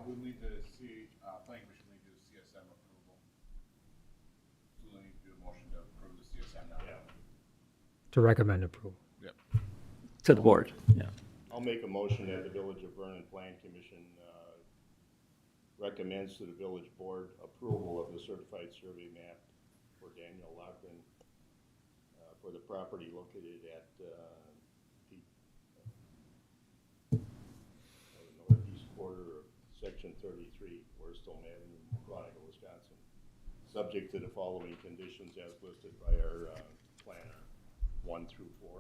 We need to see, planning commission need to do CSM approval. So we need to do a motion to approve the CSM now. To recommend approval. Yep. To the board, yeah. I'll make a motion that the Village of Vernon Plan Commission recommends to the village board approval of the certified survey map for Daniel Loughlin for the property located at the northeast quarter of Section 33, Worstone Avenue, Quantico, Wisconsin, subject to the following conditions as listed by our planner, 1 through 4.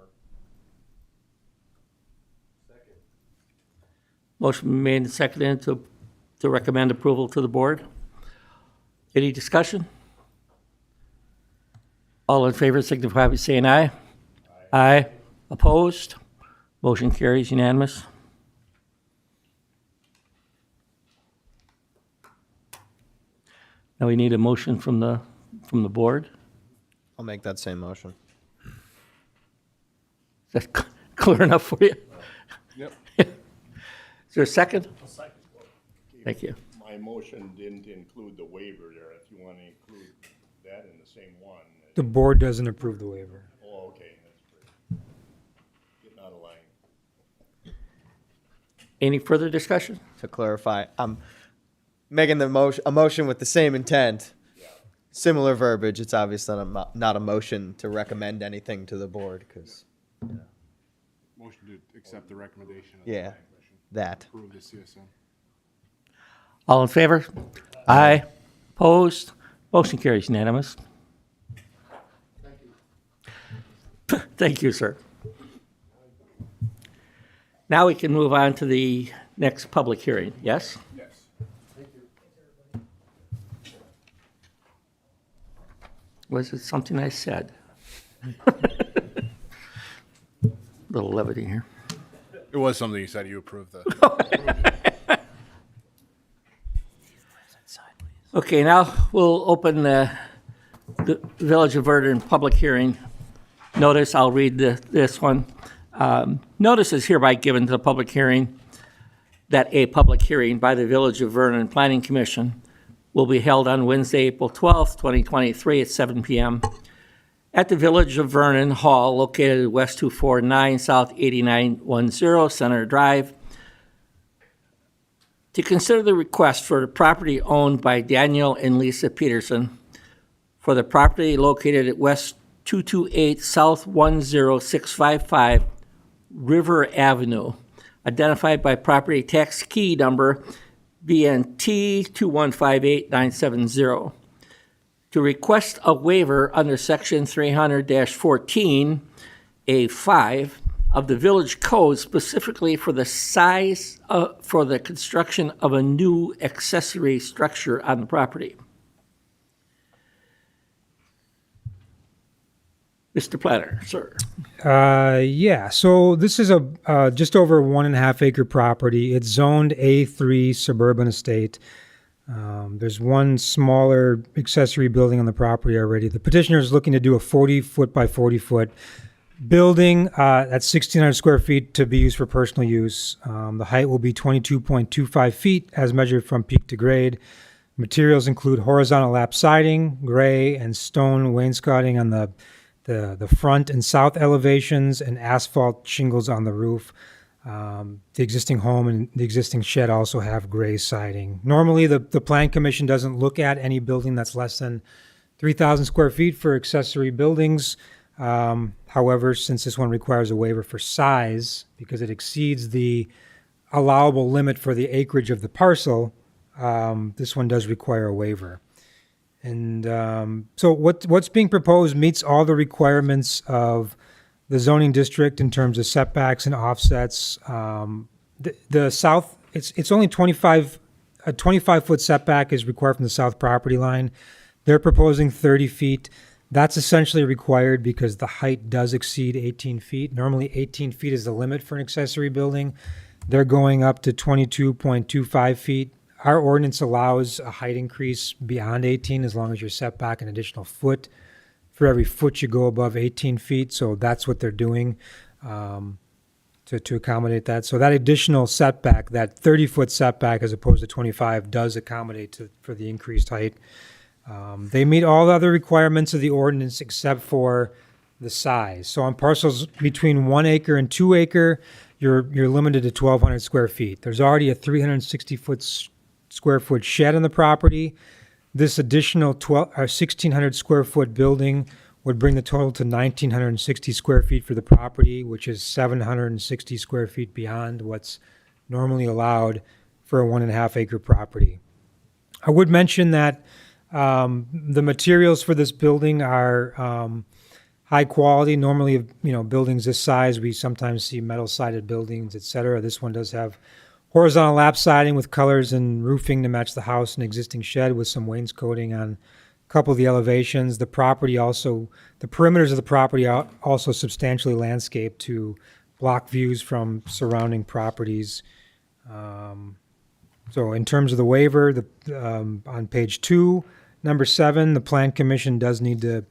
Motion made and seconded to recommend approval to the board. Any discussion? All in favor signify by saying aye. Aye. Opposed? Motion carries unanimous. Now we need a motion from the board. I'll make that same motion. Is that clear enough for you? Yep. Is there a second? Thank you. My motion didn't include the waiver there, if you want to include that in the same one. The board doesn't approve the waiver. Oh, okay, that's great. Getting out of line. Any further discussion? To clarify, I'm making a motion with the same intent. Similar verbiage. It's obviously not a motion to recommend anything to the board, because, Motion to accept the recommendation of the yeah, planning commission. that. Approve the CSM. All in favor? Aye. Opposed? Motion carries unanimous. Thank you, sir. Now we can move on to the next public hearing, yes? Yes. Was it something I said? Little levity here. It was something you said you approved the. Okay, now we'll open the Village of Vernon public hearing. Notice, I'll read this one. Notice is hereby given to the public hearing that a public hearing by the Village of Vernon Planning Commission will be held on Wednesday, April 12th, 2023 at 7 p.m. at the Village of Vernon Hall located at West 249 South 8910 Center Drive to consider the request for the property owned by Daniel and Lisa Peterson for the property located at West 228 South 10655 River Avenue, identified by property tax key number VNT 2158970, to request a waiver under Section 300-14A5 of the Village Code, specifically for the size for the construction of a new accessory structure on the property. Mr. Planner, sir. Yeah, so this is a just over 1.5 acre property. It's zoned A3 suburban estate. There's one smaller accessory building on the property already. The petitioner is looking to do a 40-foot by 40-foot building that's 1,600 square feet to be used for personal use. The height will be 22.25 feet as measured from peak to grade. Materials include horizontal lap siding, gray, and stone wainscoting on the front and south elevations, and asphalt shingles on the roof. The existing home and the existing shed also have gray siding. Normally, the Plan Commission doesn't look at any building that's less than 3,000 square feet for accessory buildings. However, since this one requires a waiver for size, because it exceeds the allowable limit for the acreage of the parcel, this one does require a waiver. And so what's being proposed meets all the requirements of the zoning district in terms of setbacks and offsets. The south, it's only 25, a 25-foot setback is required from the south property line. They're proposing 30 feet. That's essentially required because the height does exceed 18 feet. Normally 18 feet is the limit for an accessory building. They're going up to 22.25 feet. Our ordinance allows a height increase beyond 18 as long as you're set back an additional foot for every foot you go above 18 feet. So that's what they're doing to accommodate that. So that additional setback, that 30-foot setback as opposed to 25, does accommodate for the increased height. They meet all the other requirements of the ordinance except for the size. So on parcels between 1 acre and 2 acre, you're limited to 1,200 square feet. There's already a 360 square foot shed on the property. This additional 1,600 square foot building would bring the total to 1,960 square feet for the property, which is 760 square feet beyond what's normally allowed for a 1.5 acre property. I would mention that the materials for this building are high quality. Normally, buildings this size, we sometimes see metal sided buildings, et cetera. This one does have horizontal lap siding with colors and roofing to match the house and existing shed with some wainscoting on a couple of the elevations. The property also, the perimeters of the property are also substantially landscaped to block views from surrounding properties. So in terms of the waiver, on page 2, Number 7, the Plan Commission does need to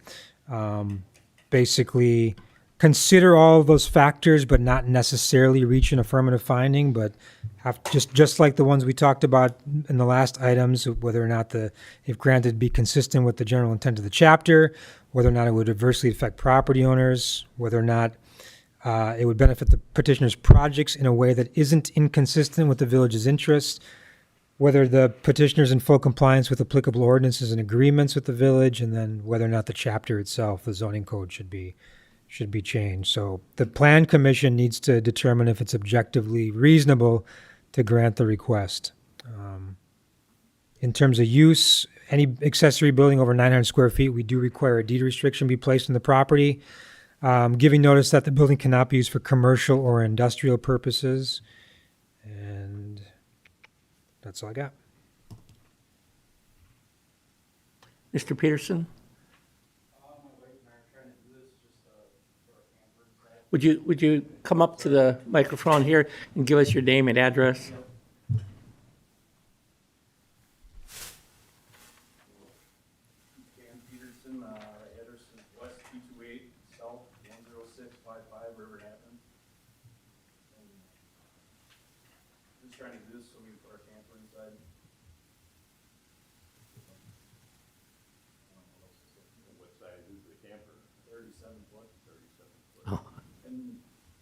basically consider all of those factors, but not necessarily reach an affirmative finding, but have, just like the ones we talked about in the last items, whether or not if granted, be consistent with the general intent of the chapter, whether or not it would adversely affect property owners, whether or not it would benefit the petitioner's projects in a way that isn't inconsistent with the village's interests, whether the petitioner's in full compliance with applicable ordinances and agreements with the village, and then whether or not the chapter itself, the zoning code, should be changed. So the Plan Commission needs to determine if it's objectively reasonable to grant the request. In terms of use, any accessory building over 900 square feet, we do require a deed restriction be placed on the property, giving notice that the building cannot be used for commercial or industrial purposes. And that's all I got. Mr. Peterson? Would you come up to the microphone here and give us your name and address? Dan Peterson, address is West 228, South 10655, River Haven. Just trying to do this so we can put our camper inside. What size is the camper? 37 foot. 37 foot. Oh.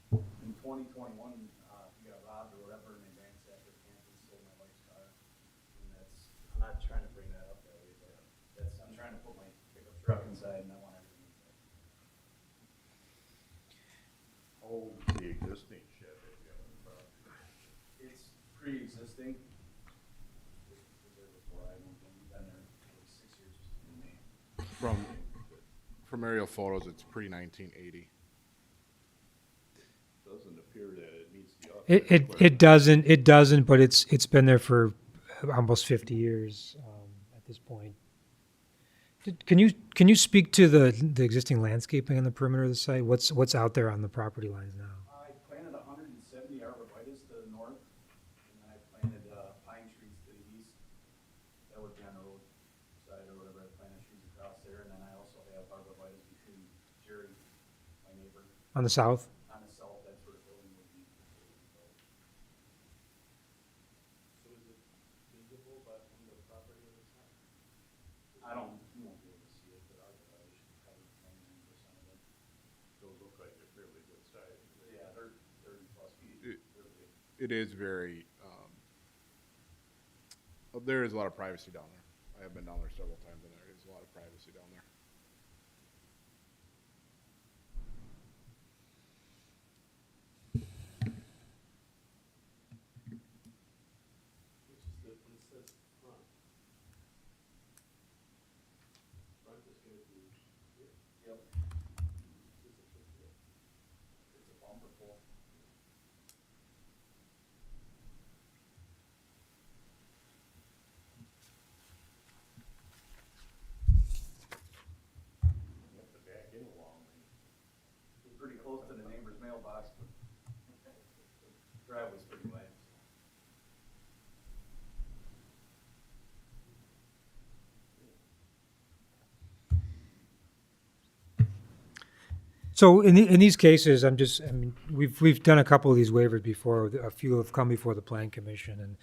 In 2021, he got robbed or whatever, and they ransacked the camper and stole my wife's car. And that's, I'm not trying to bring that up that way, but I'm trying to put my pickup truck inside and I want everything inside. How old is the existing shed that you have in the property? It's pre-existing. Just was there before I moved in, been there for 6 years in May. From aerial photos, it's pre-1980. Doesn't appear that it meets the. It doesn't, but it's been there for almost 50 years at this point. Can you speak to the existing landscaping on the perimeter of the site? What's out there on the property lines now? I planted 170 arborvitae to the north, and then I planted pine trees to the east. That would be on the road side or whatever. I planted trees across there, and then I also have arborvitae between Jerry, my neighbor, On the south? on the south. That's where the building would be. So is it visible but from the property on the side? You won't be able to see it, but arborvitae should cover 99% of it. Those look like they're fairly good size. Yeah, they're 30 plus feet. They're big. It is very, there is a lot of privacy down there. I have been down there several times, and there is a lot of privacy down there. Which is the, when it says front. Front is gonna be here. Yep, This is just here. it's a bumper pole. You have to back in a long way. It's pretty close to the neighbor's mailbox, but the driveway's pretty wide. So in these cases, we've done a couple of these waivers before. A few have come before the Plan Commission,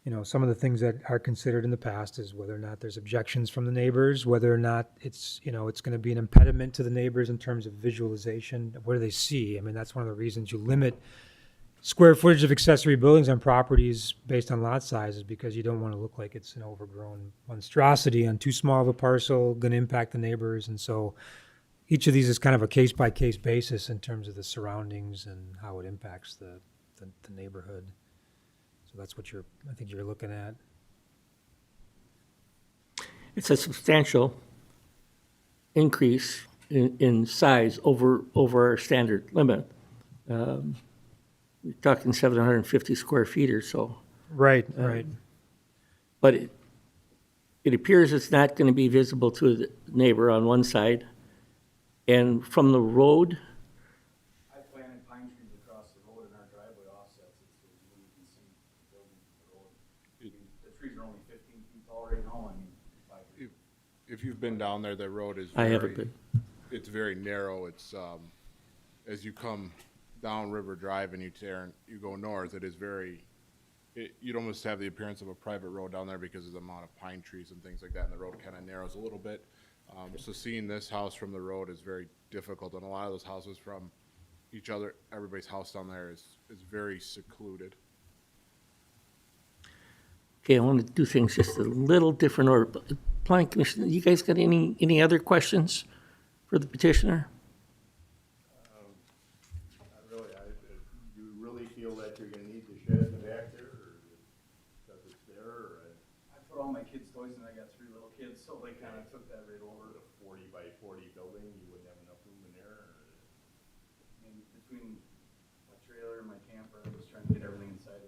and some of the things that are considered in the past is whether or not there's objections from the neighbors, whether or not it's going to be an impediment to the neighbors in terms of visualization. What do they see? I mean, that's one of the reasons you limit square footage of accessory buildings on properties based on lot sizes, because you don't want to look like it's an overgrown monstrosity on too small of a parcel, going to impact the neighbors, and so. Each of these is kind of a case-by-case basis in terms of the surroundings and how it impacts the neighborhood. So that's what I think you're looking at. It's a substantial increase in size over our standard limit. We're talking 750 square feet or so. Right. But it appears it's not going to be visible to the neighbor on one side. And from the road, I planted pine trees across the road and our driveway offsets it, so you can see the building from the road. I mean, the trees are only 15 feet tall right now, I mean, 5 feet. if you've been down there, the road is I very. haven't been. It's very narrow. It's, as you come down River Drive and you go north, it is very, you'd almost have the appearance of a private road down there because of the amount of pine trees and things like that, and the road kind of narrows a little bit. So seeing this house from the road is very difficult, and a lot of those houses from everybody's house down there is very secluded. Okay, I want to do things just a little different order. Planning Commission, you guys got any other questions for the petitioner? You really feel that you're gonna need the shed in the back there, or because it's there, or I put all my kids' toys in, I got 3 little kids, so they kinda took that right over. a 40 by 40 building, you wouldn't have enough room in there, or? And between my trailer and my camper, I'm just trying to get everything inside.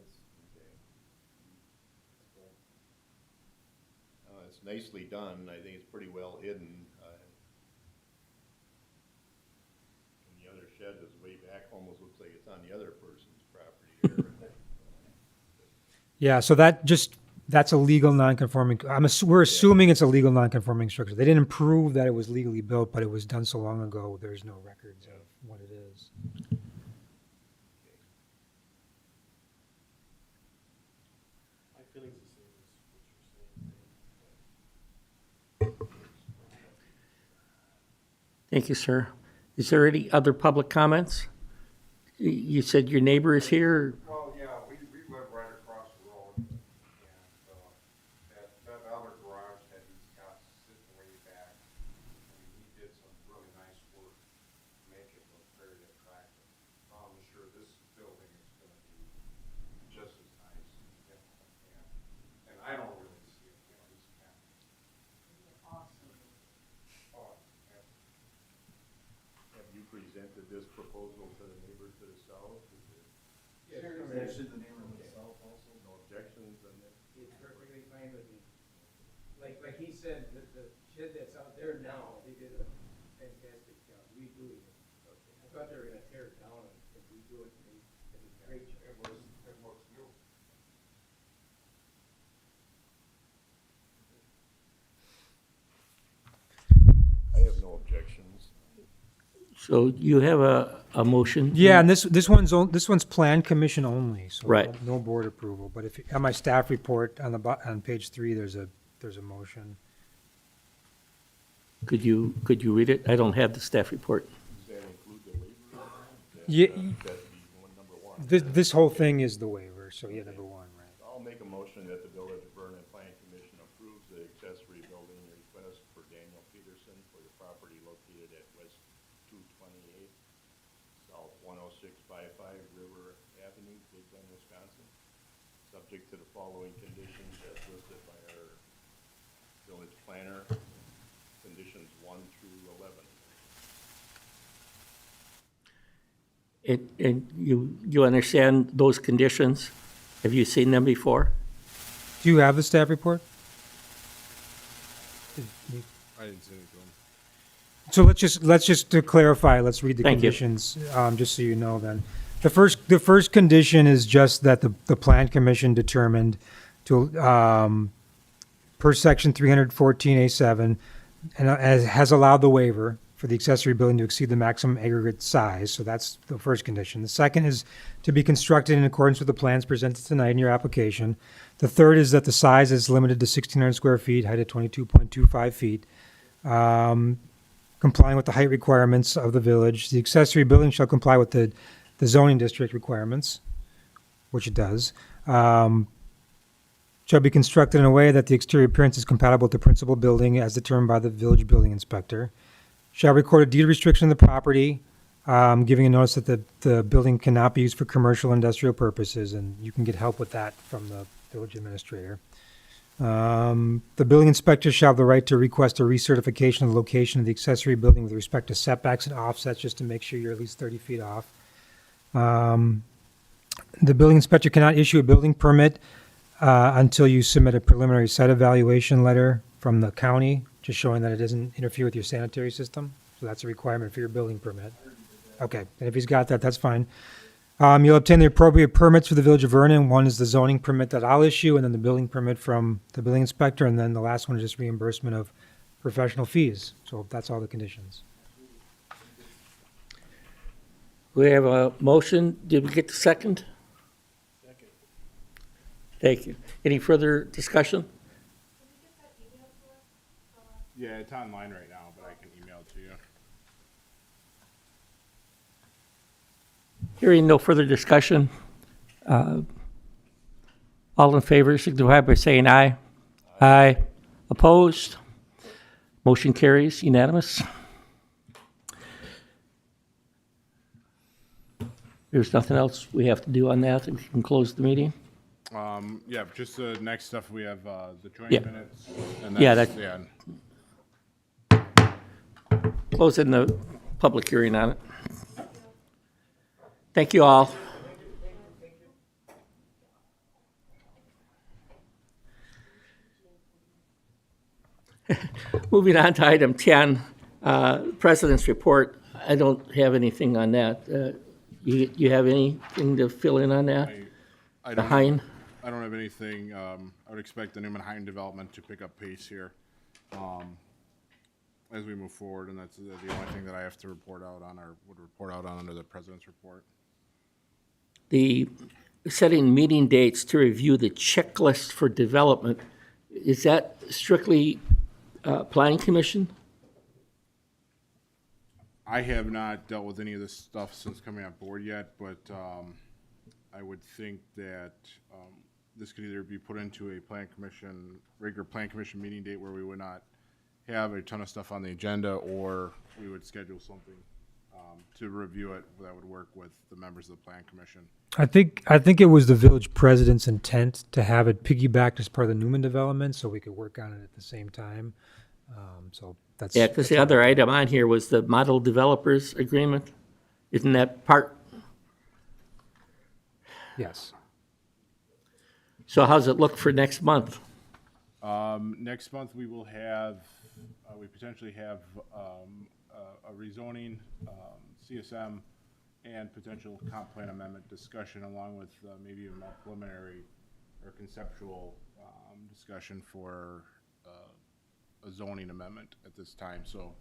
It's nicely done, I think it's pretty well hidden. And the other shed is way back, almost looks like it's on the other person's property there. Yeah, so that's a legal non-conforming, we're assuming it's a legal non-conforming structure. They didn't prove that it was legally built, but it was done so long ago, there's no records of what it is. My feeling's the same as what you're saying. Thank you, sir. Is there any other public comments? You said your neighbor is here? Well, yeah, we live right across the road, and, that other garage that he's got sitting way back, I mean, he did some really nice work to make it look very attractive. I'm sure this building is gonna be just as nice, and I don't really see it, he's kind of. Awesome. Oh, yeah. Have you presented this proposal to the neighbor to the south? Is it- Should the neighbor himself also? No objections on that? It's perfectly fine with me. Like he said, the shed that's out there now, they did a fantastic job redoing it. I thought they were gonna tear it down and redo it, and they did a great job. It looks beautiful. I have no objections. So you have a motion? Yeah, and this one's plan commission only, so Right. no board approval. But if, on my staff report, on page 3, there's a motion. Could you read it? I don't have the staff report. Does that include the waiver? Yeah, That'd be number one. this whole thing is the waiver, so yeah, number 1, right? I'll make a motion that the Village of Vernon Planning Commission approves the accessory building request for Daniel Peterson for the property located at West 228, South 10655 River Avenue, Big Bend, Wisconsin, subject to the following conditions as listed by our village planner, conditions 1 through 11. And you understand those conditions? Have you seen them before? Do you have the staff report? I didn't see anything. So let's just to clarify, let's read the Thank you. conditions, just so you know then. The first condition is just that the plan commission determined to, per section 314A7, and has allowed the waiver for the accessory building to exceed the maximum aggregate size, so that's the first condition. The second is to be constructed in accordance with the plans presented tonight in your application. The third is that the size is limited to 1,600 square feet, height of 22.25 feet. Complying with the height requirements of the village. The accessory building shall comply with the zoning district requirements, which it does. Shall be constructed in a way that the exterior appearance is compatible with the principal building as determined by the village building inspector. Shall record a deed restriction of the property, giving a notice that the building cannot be used for commercial industrial purposes, and you can get help with that from the village administrator. The building inspector shall have the right to request a recertification of the location of the accessory building with respect to setbacks and offsets, just to make sure you're at least 30 feet off. The building inspector cannot issue a building permit until you submit a preliminary site evaluation letter from the county, just showing that it doesn't interfere with your sanitary system. So that's a requirement for your building permit. Okay, and if he's got that, that's fine. You'll obtain the appropriate permits for the Village of Vernon. One is the zoning permit that I'll issue, and then the building permit from the building inspector, and then the last one is just reimbursement of professional fees. So that's all the conditions. We have a motion. Did we get the second? Second. Thank you. Any further discussion? Yeah, it's online right now, but I can email it to you. Hearing no further discussion, all in favor signify by saying aye. Aye. Opposed? Motion carries unanimous. There's nothing else we have to do on that. We can close the meeting. Yeah, just the next stuff, we have, the joint Yeah. minutes. And Yeah, that's, that- yeah. Closing the public hearing on it. Thank you all. Moving on to item 10, President's Report. I don't have anything on that. You have anything to fill in on that? I The don't- Hein? I don't have anything. I would expect the Newman Hine development to pick up pace here as we move forward, and that's the only thing that I have to report out on, or would report out on under the President's Report. The setting meeting dates to review the checklist for development, is that strictly Planning Commission? I have not dealt with any of this stuff since coming on board yet, but I would think that this could either be put into a regular Plan Commission meeting date where we would not have a ton of stuff on the agenda, or we would schedule something to review it that would work with the members of the Plan Commission. I think it was the village president's intent to have it piggybacked as part of the Newman development, so we could work on it at the same time. So that's. Yeah, because the other item on here was the model developers agreement. Isn't that part? Yes. So how's it look for next month? Next month, we will have, we potentially have a rezoning, CSM, and potential comp plan amendment discussion, along with maybe a more preliminary or conceptual discussion for a zoning amendment at this time. So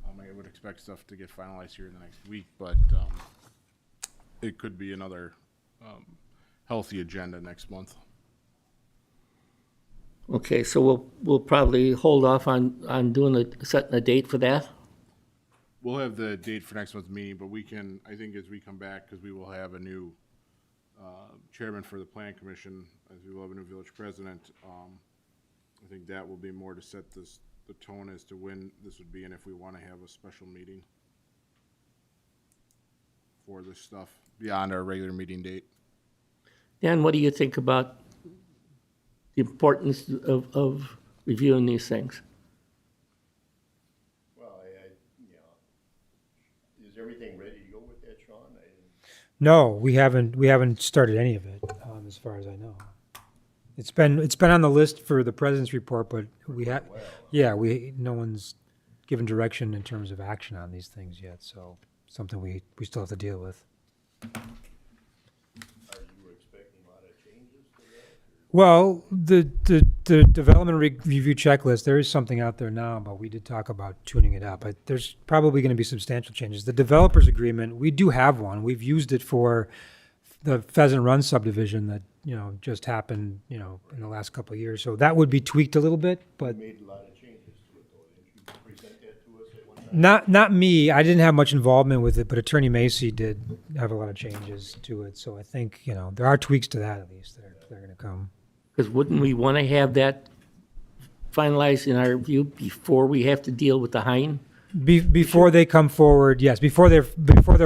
I would expect stuff to get finalized here in the next week, but it could be another healthy agenda next month. Okay, so we'll probably hold off on setting a date for that? We'll have the date for next month's meeting, but we can, I think as we come back, because we will have a new chairman for the Plan Commission, as we will have a new village president, I think that will be more to set the tone as to when this would be and if we want to have a special meeting for this stuff beyond our regular meeting date. Dan, what do you think about the importance of reviewing these things? Well, is everything ready to go with that, Sean? No, we haven't started any of it, as far as I know. It's been on the list for the president's report, but no one's given direction in terms of action on these things yet, so something we still have to deal with. Are you expecting a lot of changes to that? Well, the development review checklist, there is something out there now, but we did talk about tuning it up. But there's probably going to be substantial changes. The developers agreement, we do have one. We've used it for the Pheasant Run subdivision that, just happened, in the last couple of years. So that would be tweaked a little bit, but You made a lot of changes to it, though. Didn't you present that to us at one time? not me. I didn't have much involvement with it, but Attorney Macy did have a lot of changes to it. So I think, there are tweaks to that at least that are going to come. Because wouldn't we want to have that finalized in our review before we have to deal with the Hein? Before they come forward, yes. Before they're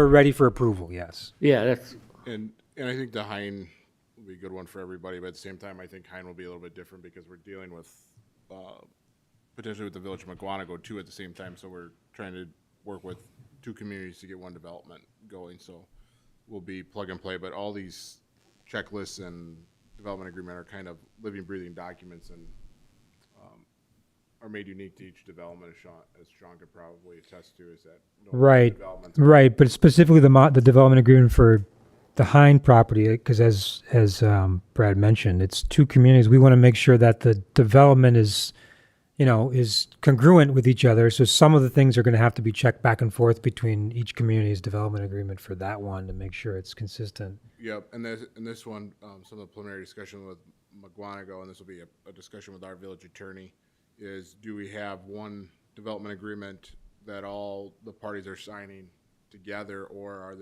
ready for approval, yes. Yeah, that's, And I think the Hein will be a good one for everybody, but at the same time, I think Hein will be a little bit different because we're dealing with, potentially with the Village of McGuanago too at the same time, so we're trying to work with two communities to get one development going, so we'll be plug and play, but all these checklists and development agreement are kind of living, breathing documents and are made unique to each development, as Sean could probably attest to, is that no Right, developments- right. But specifically the development agreement for the Hein property, because as Brad mentioned, it's two communities. We want to make sure that the development is, is congruent with each other. So some of the things are going to have to be checked back and forth between each community's development agreement for that one to make sure it's consistent. Yep, and this one, some of the preliminary discussion with McGuanago, and this will be a discussion with our village attorney, is do we have one development agreement that all the parties are signing together, or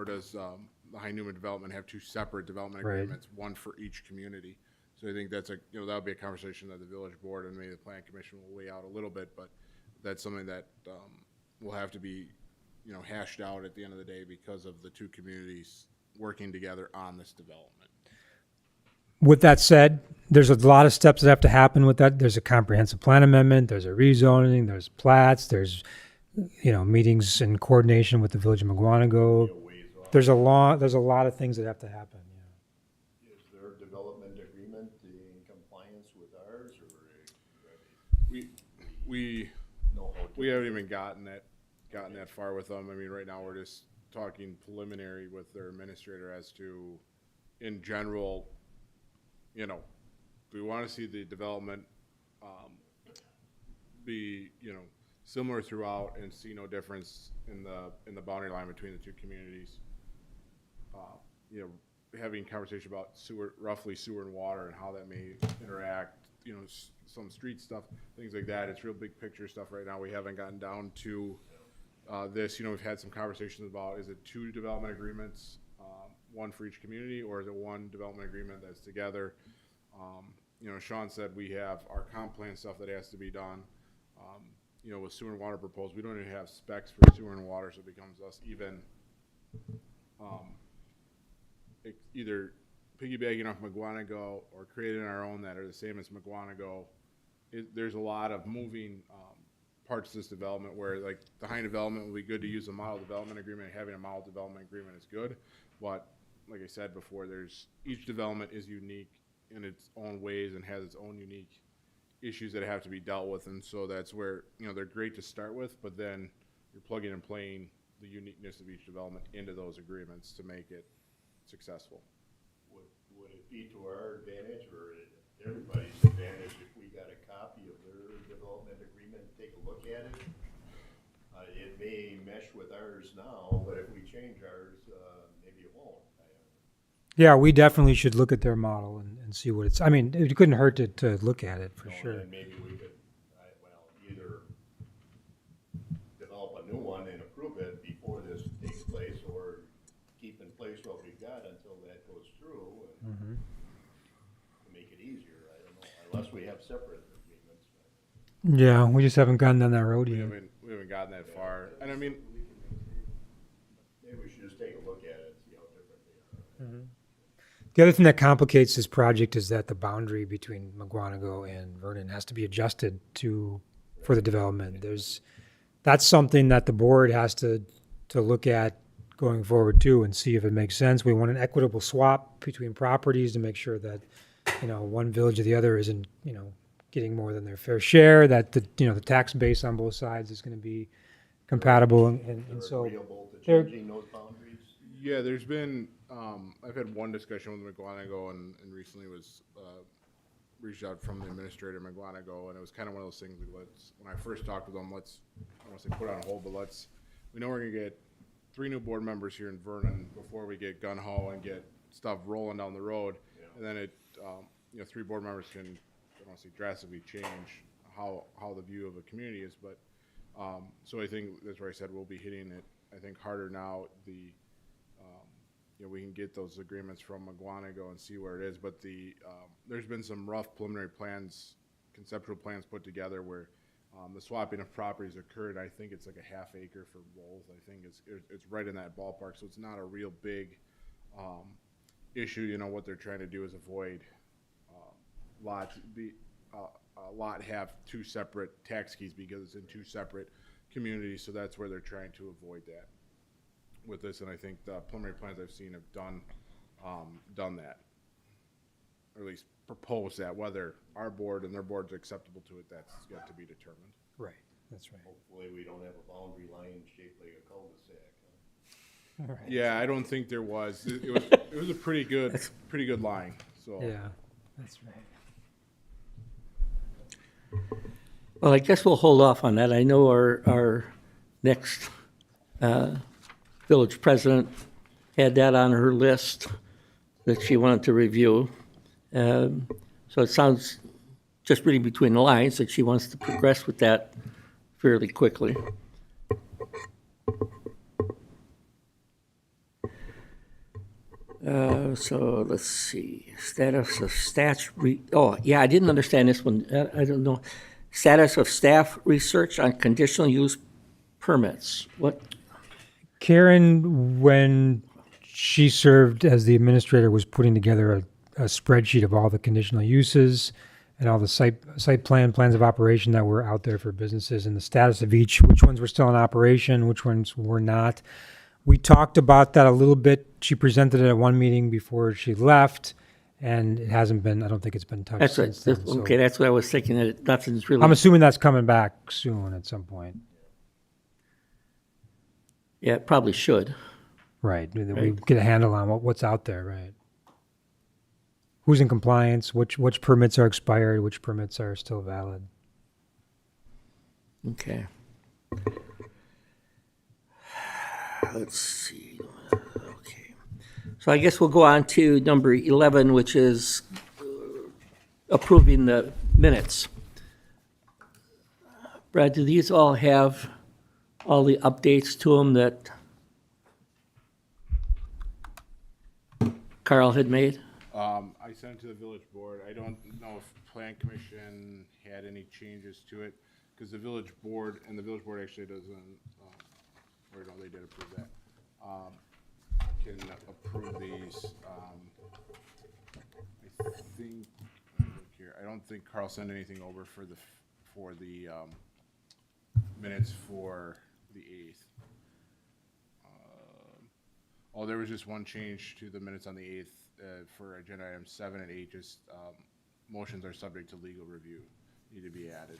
does the High Newman Development have two separate development Right. agreements, one for each community? So I think that's that'll be a conversation that the village board and maybe the plan commission will weigh out a little bit, but that's something that will have to be, hashed out at the end of the day because of the two communities working together on this development. With that said, there's a lot of steps that have to happen with that. There's a comprehensive plan amendment, there's a rezoning, there's plats, there's, meetings in coordination with the village of McGuanago. There's a lot of things that have to happen. Is their development agreement in compliance with ours, or? We haven't even gotten that far with them. I mean, right now, we're just talking preliminary with their administrator as to, in general, do we want to see the development be, similar throughout and see no difference in the boundary line between the two communities? Having conversation about roughly sewer and water and how that may interact, some street stuff, things like that. It's real big picture stuff right now. We haven't gotten down to this. We've had some conversations about, is it two development agreements, one for each community, or is it one development agreement that's together? Sean said we have our comp plan stuff that has to be done. With sewer and water proposed, we don't even have specs for sewer and water, so it becomes us even either piggybacking off McGuanago or creating our own that are the same as McGuanago. There's a lot of moving parts of this development where, like, the High development will be good to use a model development agreement. Having a model development agreement is good, but like I said before, each development is unique in its own ways and has its own unique issues that have to be dealt with, and so that's where they're great to start with, but then you're plugging and playing the uniqueness of each development into those agreements to make it successful. Would it be to our advantage or everybody's advantage if we got a copy of their development agreement, take a look at it? It may mesh with ours now, but if we change ours, maybe it won't. Yeah, we definitely should look at their model and see what it's, I mean, it couldn't hurt to look at it for sure. And maybe we could, either develop a new one and approve it before this takes place, or keep in place what we've got until that goes through and make it easier. I don't know, unless we have separate agreements. Yeah, we just haven't gotten down that road We yet. haven't gotten that far, and I mean, Maybe we should just take a look at it, see how different they are. The other thing that complicates this project is that the boundary between McGuanago and Vernon has to be adjusted for the development. That's something that the board has to look at going forward too and see if it makes sense. We want an equitable swap between properties to make sure that, one village or the other isn't, getting more than their fair share, that the tax base on both sides is going to be compatible and so. Agreeable to they're- changing those boundaries? yeah, there's been, I've had one discussion with McGuanago and recently was, reached out from the administrator of McGuanago, and it was kind of one of those things, like, when I first talked with them, I don't want to say put it on hold, but we know we're gonna get 3 new board members here in Vernon before we get gun ho and get stuff rolling down the road. And then 3 board members can, I don't want to say drastically change how the view of a community is, but, so I think that's where I said we'll be hitting it, I think, harder now. We can get those agreements from McGuanago and see where it is, but there's been some rough preliminary plans, conceptual plans put together where the swapping of properties occurred. I think it's like a half acre for both. I think it's right in that ballpark, so it's not a real big issue. What they're trying to do is avoid a lot have 2 separate tax keys because it's in 2 separate communities, so that's where they're trying to avoid that with this, and I think the preliminary plans I've seen have done that, or at least proposed that. Whether our board and their board's acceptable to it, that's yet to be determined. Right, that's right. Hopefully, we don't have a boundary line shaped like a cul-de-sac, huh? Yeah, I don't think there was. It was a pretty good line. So Yeah, that's right. Well, I guess we'll hold off on that. I know our next village president had that on her list that she wanted to review. So it sounds, just reading between the lines, that she wants to progress with that fairly quickly. So let's see, status of oh, yeah, I didn't understand this one. I don't know. Status of staff research on conditional use permits. What? Karen, when she served as the administrator, was putting together a spreadsheet of all the conditional uses and all the site plans of operation that were out there for businesses and the status of each, which ones were still in operation, which ones were not. We talked about that a little bit. She presented it at one meeting before she left, and it hasn't been, I don't think it's been touched That's since right. then. So Okay, that's what I was thinking, that nothing's really. I'm assuming that's coming back soon at some point. Yeah, it probably should. Right, that we get a handle on what's out there, right? Who's in compliance, which permits are expired, which permits are still valid. Okay. Let's see. Okay. So I guess we'll go on to number 11, which is approving the minutes. Brad, do these all have all the updates to them that Carl had made? I sent it to the village board. I don't know if plan commission had any changes to it, because the village board actually doesn't, or no, they did approve that. Can approve these, I think, let me look here. I don't think Carl sent anything over for the minutes for the 8th. Oh, there was just one change to the minutes on the 8th, for agenda items 7 and 8, just, motions are subject to legal review, need to be added.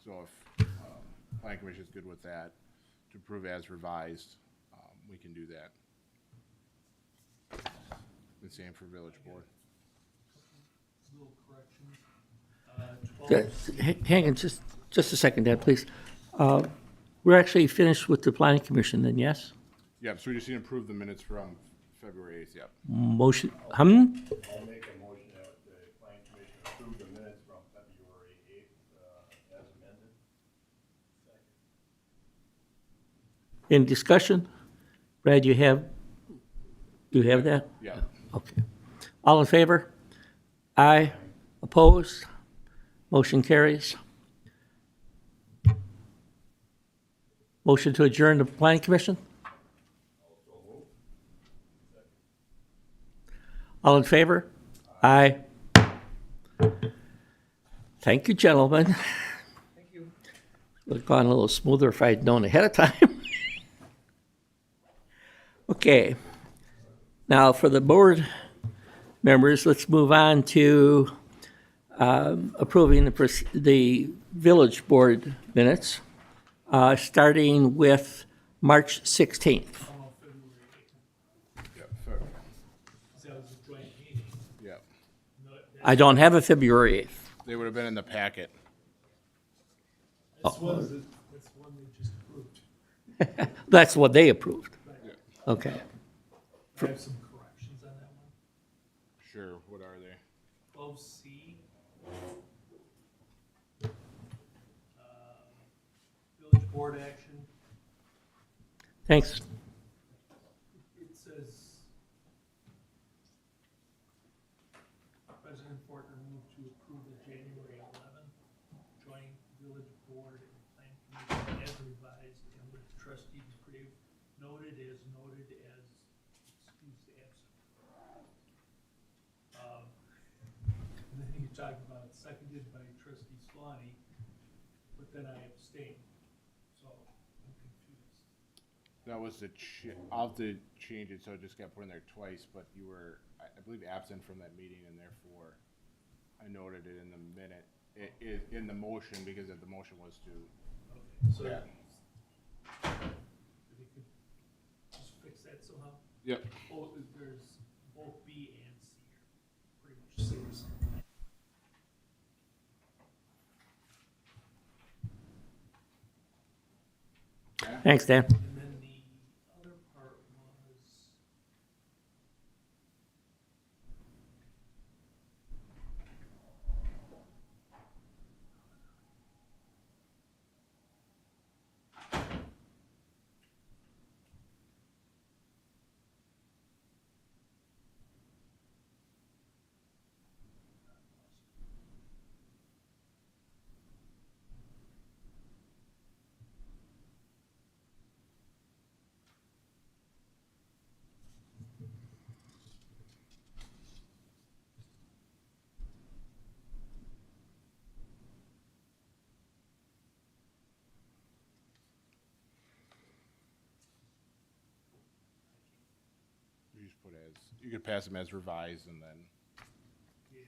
So if, plan commission is good with that, to approve as revised, we can do that. The same for village board. Hang on just a second, Dad, please. We're actually finished with the planning commission then, yes? Yep, so we just need to approve the minutes from February 8th, yep. Motion, I'll make a motion that the plan commission approve the minutes from February 8th, as amended. in discussion? Brad, you have that? Yeah. Okay. All in favor? Aye. Opposed? Motion carries. Motion to adjourn the planning commission? All in favor? Aye. Thank you, gentlemen. Thank you. Would have gone a little smoother if I'd known ahead of time. Okay. Now, for the board members, let's move on to approving the village board minutes, starting with March 16th. Yep, Feb- yep. I don't have a February 8th. They would have been in the packet. That's one they just approved. That's what they approved. Okay. I have some corrections on that one. Sure, what are they? 12C. Village board action. Thanks. It says, President Fortner moved to approve the January 11th joint village board and plan commission as revised and with trustees noted as excused absent. And then you talk about seconded by trustee Swanee, but then I abstained, so I'm confused. That was I'll have to change it, so it just got put in there twice, but you were, I believe, absent from that meeting, and therefore I noted it in the minute, in the motion, because the motion was to, Okay, so yeah. if you could just fix that somehow. Yep. There's both B and C are pretty much the same. Thanks, Dan. And then the other part was. You just put as, you could pass them as revised and then. You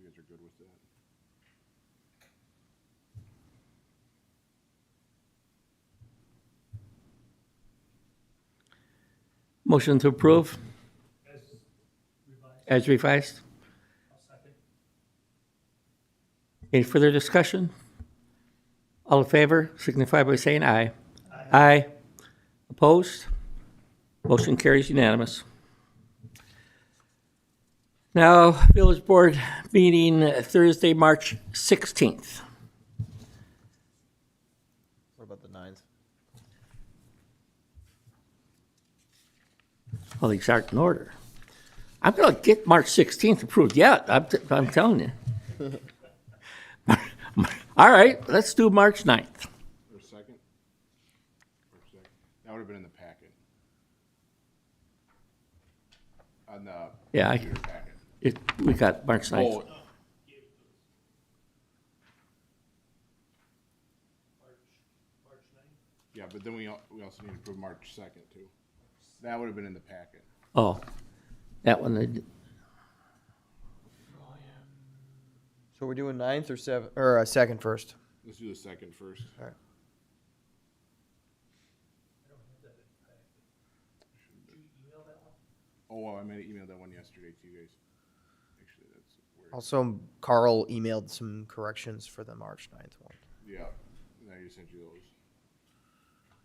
guys are good with that? Motion to approve? As revised? Any further discussion? All in favor signify by saying aye. Aye. Opposed? Motion carries unanimous. Now, Village Board meeting Thursday, March 16th. What about the 9th? Well, these aren't in order. I'm going to get March 16th approved. Yeah, I'm telling you. All right, let's do March 9th. Or second? That would have been in the packet. On the. Yeah, computer packet. We got March 9th. Oh, yeah, but then we also need to approve March 2nd too. That would have been in the packet. Oh, that one, So we're doing 9th or 7th, or 2nd first? Let's do the second first. All right. Oh, well, I meant to email that one yesterday to you guys. Actually, that's where. Also, Carl emailed some corrections for the March 9th one. Yeah, and I just sent you those.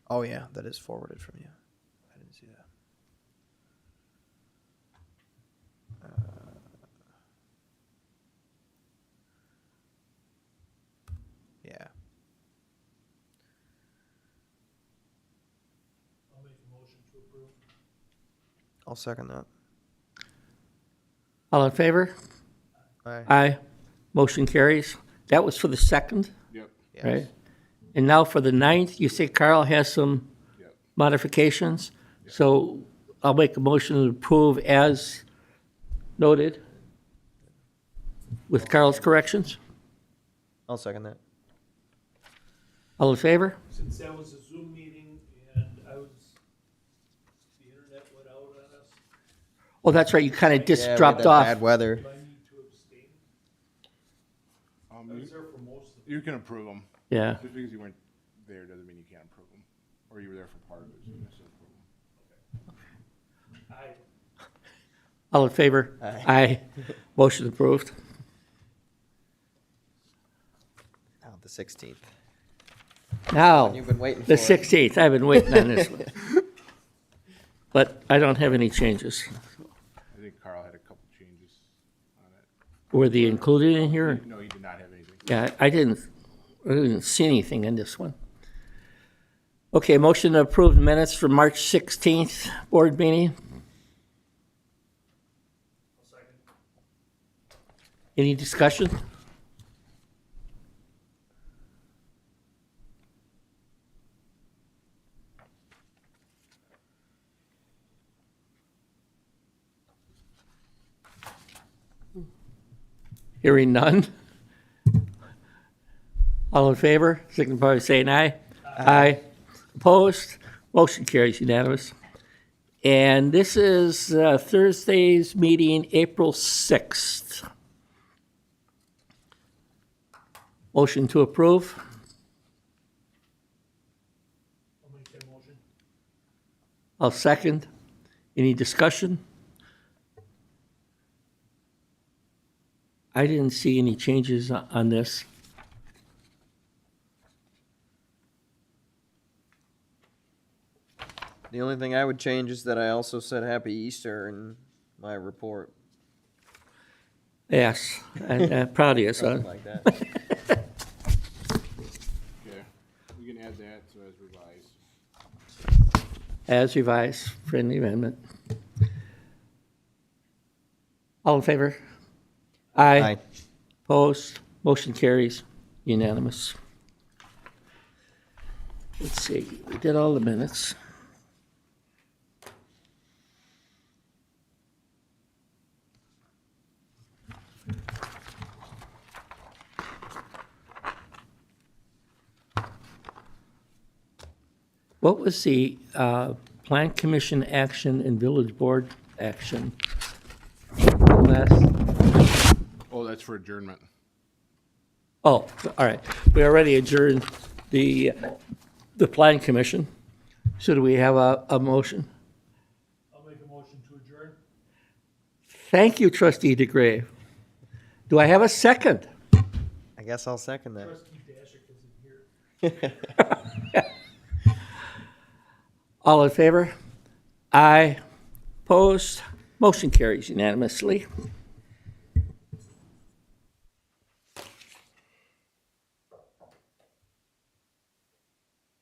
Oh, yeah, that is forwarded from you. I didn't see that. Yeah. I'll make a motion to approve. I'll second that. all in favor? Aye. Aye. Motion carries. That was for the 2nd, Yep. Yes. right? And now for the 9th, you say Carl has some Yep. modifications? So I'll make a motion to approve as noted with Carl's corrections. I'll second that. All in favor? Since that was a Zoom meeting and the internet went out on us, Oh, that's right, you kind of just Yeah, we had dropped that off. Bad weather. do I need to abstain? I was there for most of You can approve them. Yeah. Just because you weren't there doesn't mean you can't approve them. Or you were there for part of it, so you can still approve them. I All in favor? Aye. Motion approved. Now, the 16th. Now, You've been waiting the for it. 16th, I've been waiting on this one. But I don't have any changes. I think Carl had a couple changes on it. Were they included in here? No, he did not have anything. Yeah, I didn't see anything in this one. Okay, motion to approve the minutes for March 16th board meeting. Any discussion? Hearing none. All in favor, signify by saying aye. Aye. Opposed? Motion carries unanimous. And this is Thursday's meeting, April 6th. Motion to approve. I'll make that motion. I'll second. Any discussion? I didn't see any changes on this. The only thing I would change is that I also said Happy Easter in my report. Yes, I'm proud of you, Something son. like that. Okay, we can add that, so as revised. As revised, friendly amendment. All in favor? Aye. Opposed? Motion carries unanimous. Let's see, we did all the minutes. What was the Plan Commission action and Village Board action? Last, Oh, that's for adjournment. oh, all right. We already adjourned the Plan Commission. So do we have a motion? I'll make a motion to adjourn. Thank you, trustee DeGrave. Do I have a second? I guess I'll second that. Trustee Dashick isn't here. All in favor? Aye. Opposed? Motion carries unanimously.